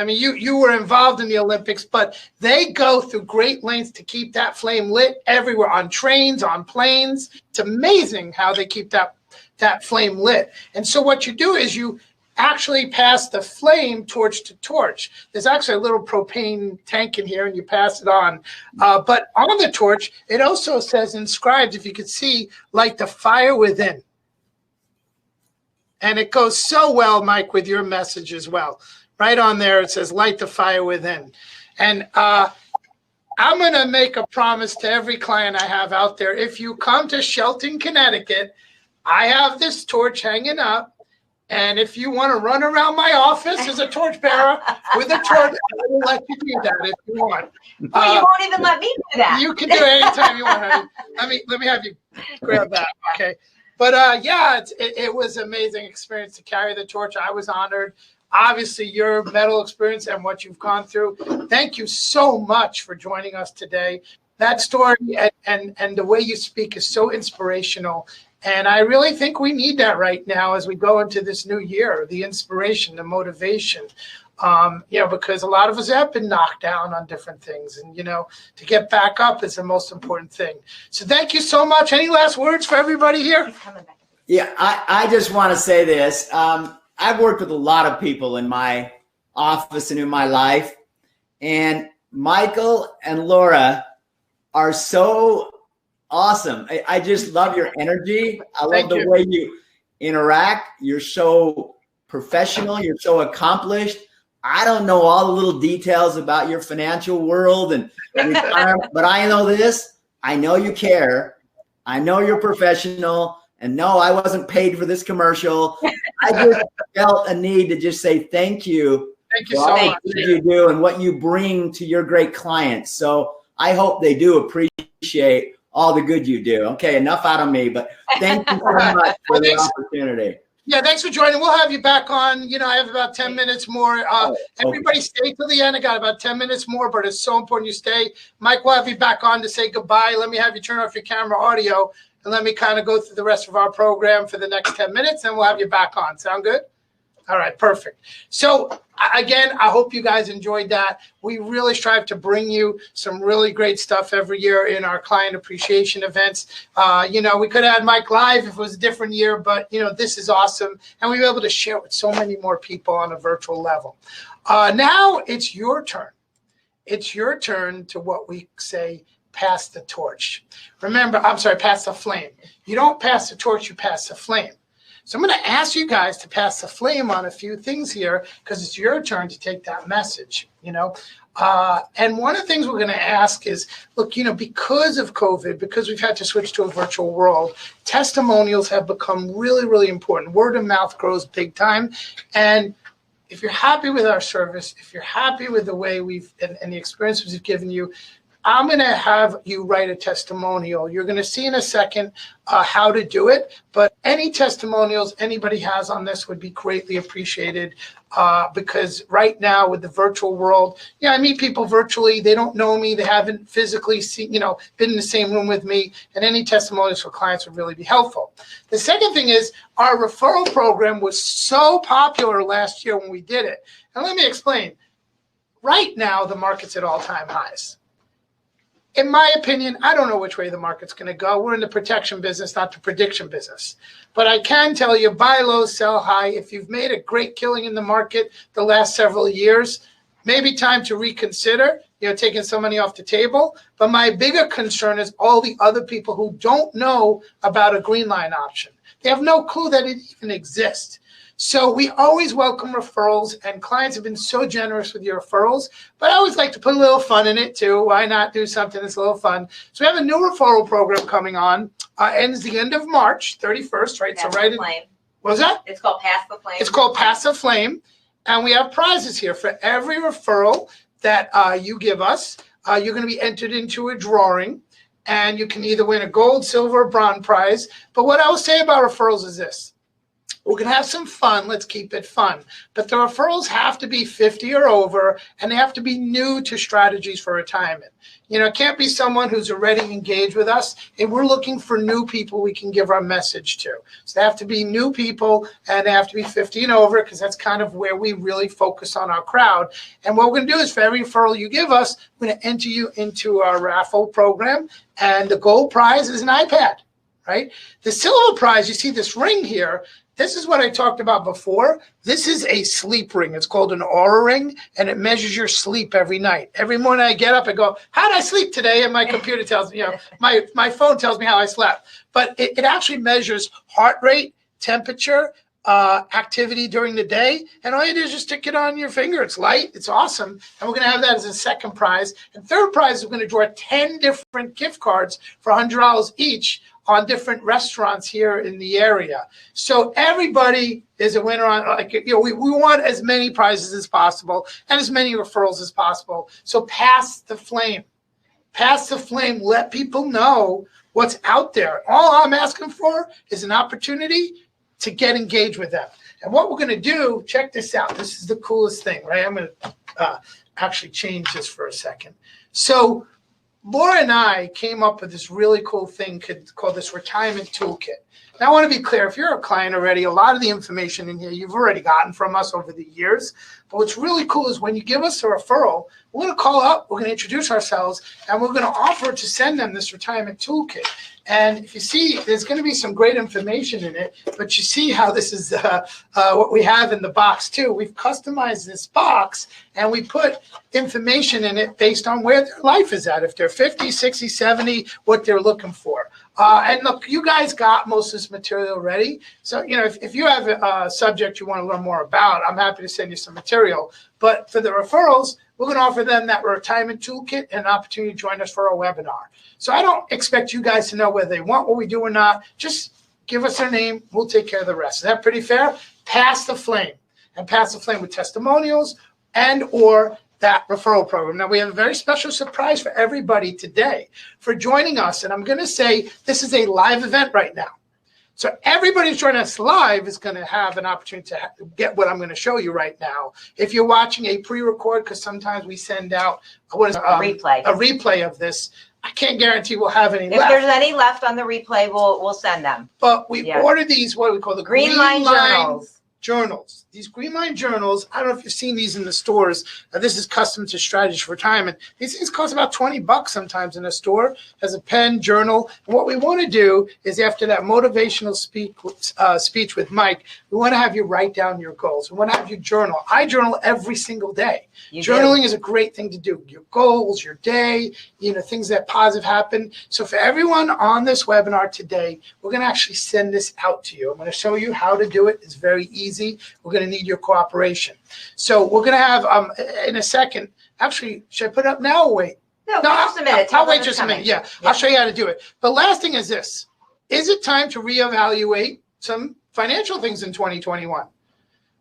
I mean, you were involved in the Olympics, but they go through great lengths to keep that flame lit everywhere, on trains, on planes. It's amazing how they keep that flame lit. And so what you do is you actually pass the flame torch to torch. There's actually a little propane tank in here, and you pass it on. But on the torch, it also says inscribed, if you could see, light the fire within. And it goes so well, Mike, with your message as well. Right on there, it says, light the fire within. And I'm going to make a promise to every client I have out there. If you come to Shelton, Connecticut, I have this torch hanging up. And if you want to run around my office as a torch bearer with a torch, I will let you do that if you want. Well, you won't even let me do that. You can do it anytime you want, honey. Let me have you grab that, okay? But yeah, it was an amazing experience to carry the torch. I was honored. Obviously, your medal experience and what you've gone through. Thank you so much for joining us today. That story and the way you speak is so inspirational. And I really think we need that right now as we go into this new year, the inspiration, the motivation, because a lot of us have been knocked down on different things. And, to get back up is the most important thing. So thank you so much. Any last words for everybody here? Yeah, I just want to say this. I've worked with a lot of people in my office and in my life, and Michael and Laura are so awesome. I just love your energy. I love the way you interact. You're so professional. You're so accomplished. I don't know all the little details about your financial world and retirement, but I know this. I know you care. I know you're professional. And no, I wasn't paid for this commercial. I just felt a need to just say thank you. Thank you so much. What you do and what you bring to your great clients. So I hope they do appreciate all the good you do. Okay, enough out of me, but thank you so much for the opportunity. Yeah, thanks for joining. We'll have you back on. I have about 10 minutes more. Everybody stay till the end. I got about 10 minutes more, but it's so important you stay. Mike, we'll have you back on to say goodbye. Let me have you turn off your camera audio, and let me kind of go through the rest of our program for the next 10 minutes, and we'll have you back on. Sound good? All right, perfect. So again, I hope you guys enjoyed that. We really strive to bring you some really great stuff every year in our client appreciation events. We could have had Mike live if it was a different year, but this is awesome. And we were able to share it with so many more people on a virtual level. Now it's your turn. It's your turn to what we say, pass the torch. Remember, pass the flame. You don't pass the torch, you pass the flame. So I'm going to ask you guys to pass the flame on a few things here because it's your turn to take that message, And one of the things we're going to ask is, look, because of COVID, because we've had to switch to a virtual world, testimonials have become really, really important. Word of mouth grows big time. And if you're happy with our service, if you're happy with the way and the experiences we've given you, I'm going to have you write a testimonial. You're going to see in a second how to do it, but any testimonials anybody has on this would be greatly appreciated because right now with the virtual world, I meet people virtually. They don't know me. They haven't physically seen, been in the same room with me, and any testimonials for clients would really be helpful. The second thing is our referral program was so popular last year when we did it. And let me explain. Right now, the market's at all-time highs. In my opinion, I don't know which way the market's going to go. We're in the protection business, not the prediction business. But I can tell you, buy low, sell high. If you've made a great killing in the market the last several years, maybe time to reconsider, taking some money off the table. But my bigger concern is all the other people who don't know about a green line option. They have no clue that it even exists. So we always welcome referrals, and clients have been so generous with your referrals, but I always like to put a little fun in it too. Why not do something that's a little fun? So we have a new referral program coming on, ends the end of March 31st, right? Pass so right the Flame. What was that? It's called Pass the Flame. It's called Pass the Flame, and we have prizes here for every referral that you give us. You're going to be entered into a drawing, and you can either win a gold, silver, or bronze prize. But what I will say about referrals is this. We're going to have some fun. Let's keep it fun. But the referrals have to be 50 or over, and they have to be new to strategies for retirement. You know, it can't be someone who's already engaged with us. And we're looking for new people we can give our message to. So they have to be new people, and they have to be 50 and over, because that's kind of where we really focus on our crowd. And what we're going to do is for every referral you give us, we're going to enter you into our raffle program. And the gold prize is an iPad, right? The silver prize, you see this ring here. This is what I talked about before. This is a sleep ring. It's called an Aura ring, and it measures your sleep every night. Every morning I get up and go, how did I sleep today? And my computer tells me, you know, my phone tells me how I slept. But it actually measures heart rate, temperature, activity during the day. And all you do is just stick it on your finger. It's light. It's awesome. And we're going to have that as a second prize. And third prize is we're going to draw 10 different gift cards for $100 each on different restaurants here in the area. So everybody is a winner on, like, you know, we want as many prizes as possible and as many referrals as possible. So pass the flame. Pass the flame. Let people know what's out there. All I'm asking for is an opportunity to get engaged with them. And what we're going to do, check this out. This is the coolest thing, right? I'm going to actually change this for a second. So Laura and I came up with this really cool thing called this retirement toolkit. Now, I want to be clear. If you're a client already, a lot of the information in here you've already gotten from us over the years. But what's really cool is when you give us a referral, we're going to call up, we're going to introduce ourselves, and we're going to offer to send them this retirement toolkit. And if you see, there's going to be some great information in it, but you see how this is what we have in the box too. We've customized this box, and we put information in it based on where their life is at. If they're 50, 60, 70, what they're looking for. And look, you guys got most of this material already. So, you know, if you have a subject you want to learn more about, I'm happy to send you some material. But for the referrals, we're going to offer them that retirement toolkit and an opportunity to join us for our webinar. So I don't expect you guys to know whether they want what we do or not. Just give us their name. We'll take care of the rest. Is that pretty fair? Pass the flame. And pass the flame with testimonials and or that referral program. Now, we have a very special surprise for everybody today for joining us. And I'm going to say this is a live event right now. So everybody who's joining us live is going to have an opportunity to get what I'm going to show you right now. If you're watching a pre-record, because sometimes we send out a replay of this, I can't guarantee we'll have any left. If there's any left on the replay, we'll send them. But we ordered these, what we call the Green Line journals. These Green Line journals, I don't know if you've seen these in the stores. This is custom to Strategy for Retirement. These things cost about $20 sometimes in a store. Has a pen, journal. And what we want to do is after that motivational speech with Mike, we want to have you write down your goals. We want to have you journal. I journal every single day. Journaling is a great thing to do. Your goals, your day, you know, things that positive happen. So for everyone on this webinar today, we're going to actually send this out to you. I'm going to show you how to do it. It's very easy. We're going to need your cooperation. So we're going to have, in a second, actually, should I put it up now or wait? No, just a minute. I'll wait just a minute. Yeah, I'll show you how to do it. But last thing is this. Is it time to reevaluate some financial things in 2021? A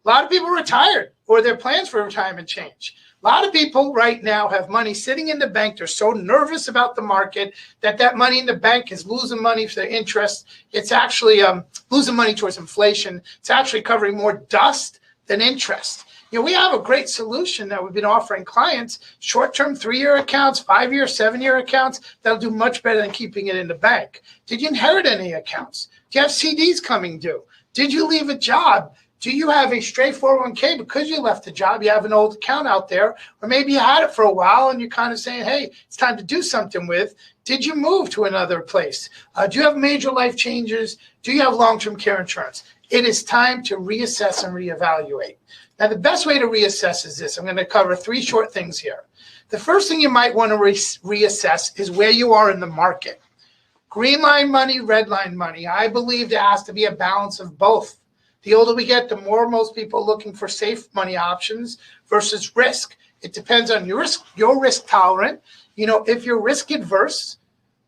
lot of people retired or their plans for retirement change. A lot of people right now have money sitting in the bank. They're so nervous about the market that money in the bank is losing money for the interest. It's actually losing money towards inflation. It's actually covering more dust than interest. You know, we have a great solution that we've been offering clients, short-term 3-year accounts, 5-year, 7-year accounts that'll do much better than keeping it in the bank. Did you inherit any accounts? Do you have CDs coming due? Did you leave a job? Do you have a straight 401k because you left the job? You have an old account out there, or maybe you had it for a while and you're kind of saying, hey, it's time to do something with. Did you move to another place? Do you have major life changes? Do you have long-term care insurance? It is time to reassess and reevaluate. Now, the best way to reassess is this. I'm going to cover 3 short things here. The first thing you might want to reassess is where you are in the market. Green line money, red line money. I believe there has to be a balance of both. The older we get, the more most people are looking for safe money options versus risk. It depends on your risk tolerant. If you're risk adverse,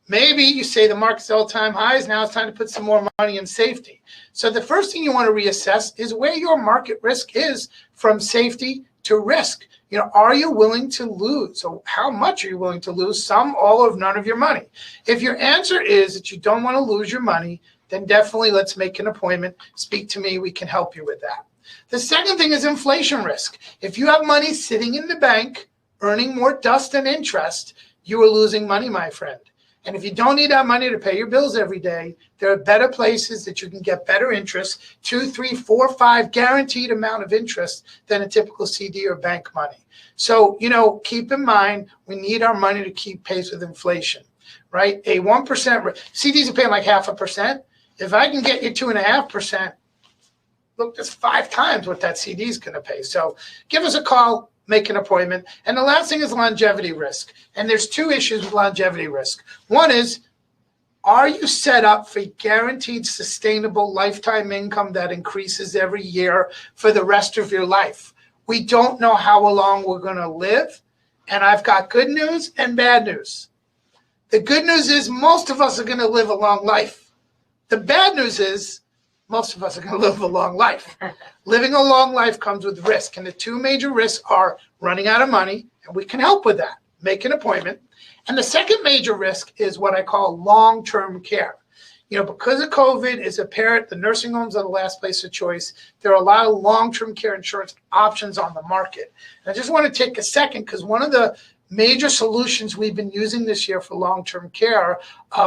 maybe you say the market's all-time highs, now it's time to put some more money in safety. So the first thing you want to reassess is where your market risk is from safety to risk. Are you willing to lose? So how much are you willing to lose? Some, all, or none of your money. If your answer is that you don't want to lose your money, then definitely let's make an appointment. Speak to me. We can help you with that. The second thing is inflation risk. If you have money sitting in the bank, earning more dust than interest, you are losing money, my friend. And if you don't need that money to pay your bills every day, there are better places that you can get better interest, 2, 3, 4, 5 guaranteed amount of interest than a typical CD or bank money. So, keep in mind, we need our money to keep pace with inflation, right? A 1%, CDs are paying like 0.5%. If I can get you 2.5%, look, that's 5 times what that CD is going to pay. So give us a call. Make an appointment. And the last thing is longevity risk. And there's 2 issues with longevity risk. One is, are you set up for guaranteed sustainable lifetime income that increases every year for the rest of your life? We don't know how long we're going to live. And I've got good news and bad news. The good news is most of us are going to live a long life. The bad news is most of us are going to live a long life. Living a long life comes with risk. And the 2 major risks are running out of money, and we can help with that. Make an appointment. And the second major risk is what I call long-term care. Because of COVID, as a parent, the nursing homes are the last place of choice. There are a lot of long-term care insurance options on the market. And I just want to take a second, because one of the major solutions we've been using this year for long-term care,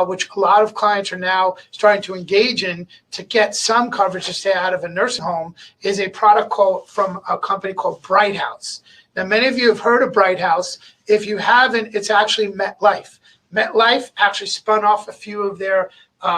which a lot of clients are now starting to engage in to get some coverage to stay out of a nursing home, is a product from a company called Bright House. Now, many of you have heard of Bright House. If you haven't, it's actually MetLife. MetLife actually spun off a few of their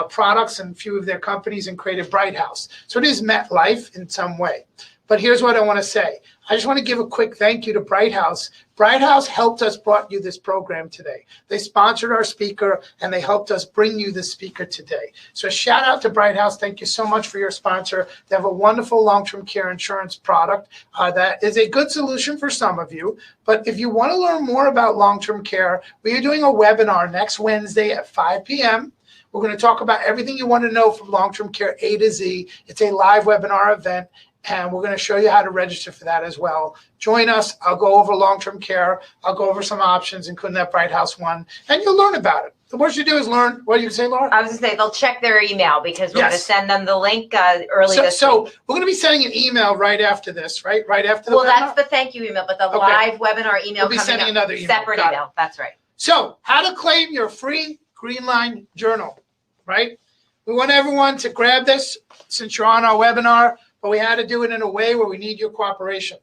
products and a few of their companies and created Bright House. So it is MetLife in some way. But here's what I want to say. I just want to give a quick thank you to Bright House. Bright House helped us brought you this program today. They sponsored our speaker, and they helped us bring you this speaker today. So shout out to Bright House. Thank you so much for your sponsor. They have a wonderful long-term care insurance product that is a good solution for some of you. But if you want to learn more about long-term care, we are doing a webinar next Wednesday at 5 p.m. We're going to talk about everything you want to know from long-term care A to Z. It's a live webinar event, and we're going to show you how to register for that as well. Join us. I'll go over long-term care. I'll go over some options, including that Bright House one, and you'll learn about it. The worst you do is learn. What do you say, Laura? I was going to say they'll check their email because we're going to send them the link early this week. So we're going to be sending an email right after this, right? Right after the webinar? That's the thank you email, but the live webinar email we'll be sending another email. Separate email. That's right. So how to claim your free Green Line Journal, right? We want everyone to grab this since you're on our webinar, but we had to do it in a way where we need your cooperation.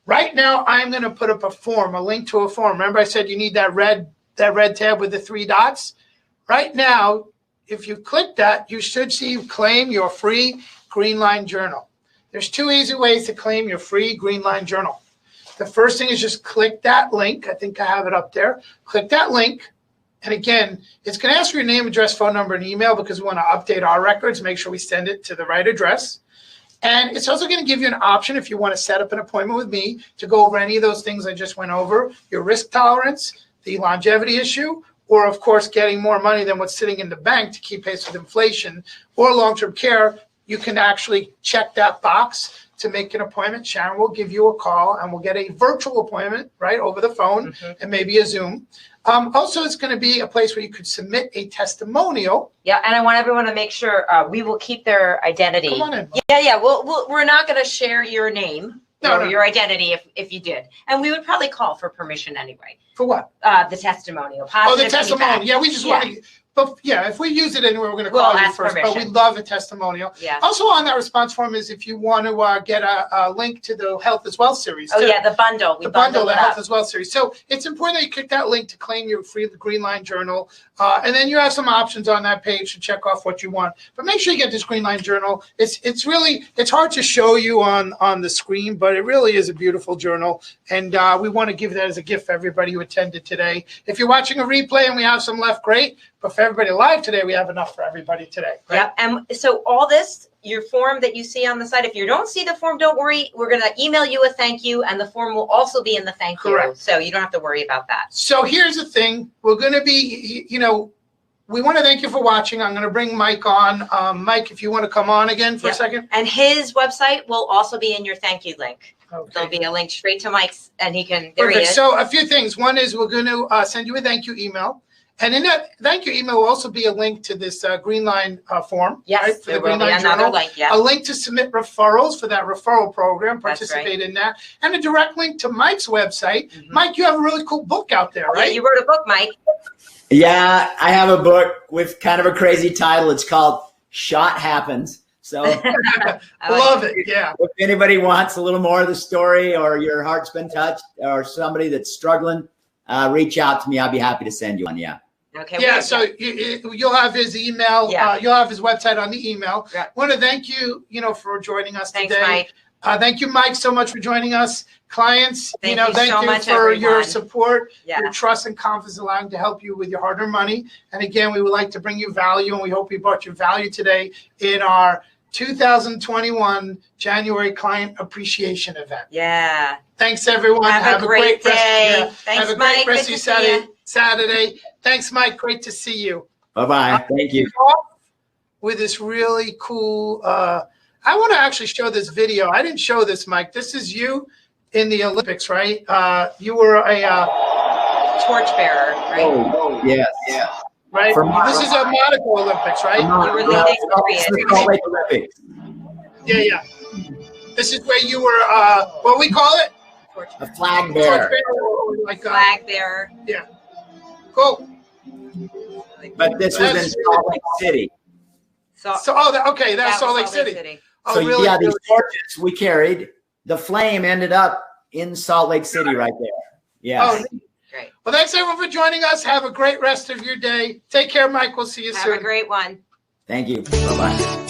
Right now, I'm going to put up a form, a link to a form. Remember I said you need that red tab with the 3 dots? Right now, if you click that, you should see claim your free Green Line Journal. There's 2 easy ways to claim your free Green Line Journal. The first thing is just click that link. I think I have it up there. Click that link. And again, it's going to ask for your name, address, phone number, and email because we want to update our records, make sure we send it to the right address. And it's also going to give you an option if you want to set up an appointment with me to go over any of those things I just went over, your risk tolerance, the longevity issue, or of course, getting more money than what's sitting in the bank to keep pace with inflation, or long-term care. You can actually check that box to make an appointment. Sharon will give you a call and we'll get a virtual appointment, right, over the phone and maybe a Zoom. Also, it's going to be a place where you could submit a testimonial. Yeah, and I want everyone to make sure we will keep their identity. Come on in. Yeah. We're not going to share your name or your identity if you did. And we would probably call for permission anyway. For what? The testimonial. Positive the testimonial. feedback. Yeah, we just want to. But yeah, if we use it anywhere, we're going to call you first. Permission. But we love a testimonial. Yeah. Also on that response form is if you want to get a link to the Health as Well series. Oh, yeah, the bundle. The bundle, the Health as Well series. So it's important that you click that link to claim your free Green Line Journal. And then you have some options on that page to check off what you want. But make sure you get this Green Line Journal. It's hard to show you on the screen, but it really is a beautiful journal. And we want to give that as a gift for everybody who attended today. If you're watching a replay and we have some left, great. But for everybody live today, we have enough for everybody today. Right? Yep. And so all this, your form that you see on the side, if you don't see the form, don't worry. We're going to email you a thank you, and the form will also be in the thank you. So you don't have to worry about that. So here's the thing. We're going to be, we want to thank you for watching. I'm going to bring Mike on. Mike, if you want to come on again for a second. And his website will also be in your thank you link. Okay. There'll be a link straight to Mike's, and he can, there Perfect. he is. So a few things. One is we're going to send you a thank you email. And in that thank you email will also be a link to this Green Line form. Yes, right, for there the Green will be Line another Journal. link, A link to submit referrals for that referral program. That's Participate in that. And a direct link to Mike's website. Mhm. Mike, you have a really cool book out there, right? Yeah, you wrote a book, Mike. Yeah, I have a book with kind of a crazy title. It's called Shot Happens. So Love it. Yeah. if anybody wants a little more of the story, or your heart's been touched, or somebody that's struggling, reach out to me. I'll be happy to send you one. Yeah. Okay. Yeah, so you'll have his email. Yeah. You'll have his website on the email. Yeah. I want to thank you, for joining us Thanks, today. Mike. Thank you, Mike, so much for joining us. Clients, Thank thank you so you much, for your everyone. support, Yeah. your trust and confidence, allowing to help you with your hard-earned money. And again, we would like to bring you value, and we hope we brought you value today in our 2021 January Client Appreciation Event. Yeah. Thanks, everyone. Have a great day. Thanks, have a Mike. great rest Good of to your see Saturday. Thanks, Mike. Great to see you. Bye-bye. Thank you. With this really cool, I want to actually show this video. I didn't show this, Mike. This is you in the Olympics, right? You were a Torchbearer, right? Oh, yes. right. This is a Monaco Olympics, right? You were leading the Salt Lake Olympics. Yeah. This is where you were. What we call it? A flag bearer. Like Flag bearer. Yeah. Cool. But this was in Salt Lake City. So, okay, that's That Salt was Lake City. Oh, So really? yeah, these torches we carried, the flame ended up in Salt Lake City right there. Yeah. Oh, Great. well, thanks everyone for joining us. Have a great rest of your day. Take care, Mike. We'll see you Have soon. a great one. Thank you. Bye-bye.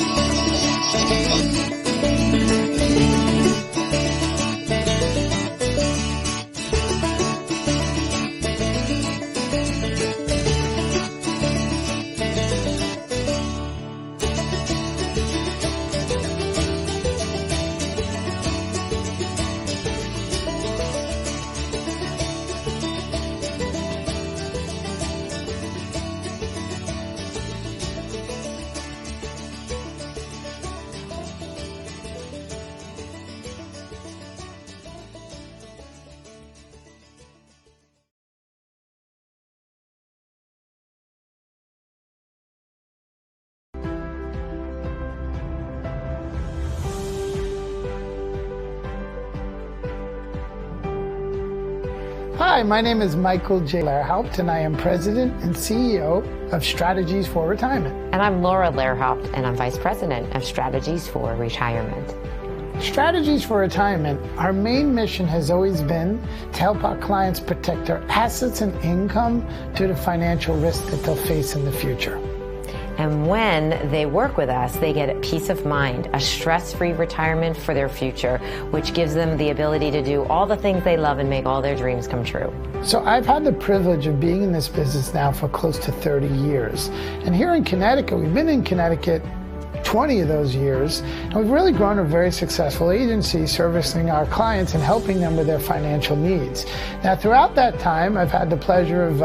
Hi, my name is Michael J. Lehrhaupt, and I am President and CEO of Strategies for Retirement. And I'm Laura Lehrhaupt, and I'm Vice President of Strategies for Retirement. Strategies for Retirement, our main mission has always been to help our clients protect their assets and income due to financial risk that they'll face in the future. And when they work with us, they get a peace of mind, a stress-free retirement for their future, which gives them the ability to do all the things they love and make all their dreams come true. So I've had the privilege of being in this business now for close to 30 years. And here in Connecticut, we've been in Connecticut 20 of those years, and we've really grown a very successful agency servicing our clients and helping them with their financial needs. Now, throughout that time, I've had the pleasure of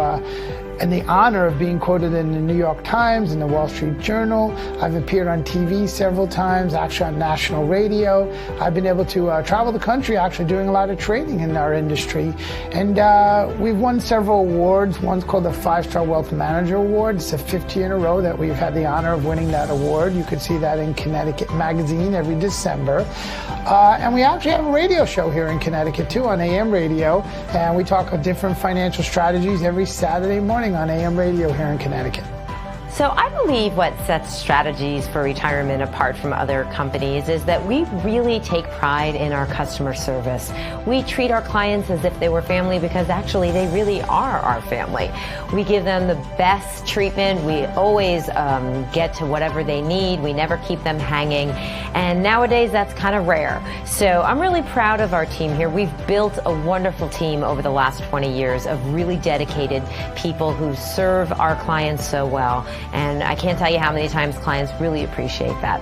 and the honor of being quoted in the New York Times and the Wall Street Journal. I've appeared on TV several times, actually on national radio. I've been able to travel the country, actually doing a lot of training in our industry. And we've won several awards. One's called the 5-Star Wealth Manager Award. It's the 5th year in a row that we've had the honor of winning that award. You can see that in Connecticut Magazine every December. And we actually have a radio show here in Connecticut too, on AM radio. And we talk about different financial strategies every Saturday morning on AM radio here in Connecticut. So I believe what sets Strategies for Retirement apart from other companies is that we really take pride in our customer service. We treat our clients as if they were family because actually they really are our family. We give them the best treatment. We always get to whatever they need. We never keep them hanging. And nowadays that's kind of rare. So I'm really proud of our team here. We've built a wonderful team over the last 20 years of really dedicated people who serve our clients so well. And I can't tell you how many times clients really appreciate that.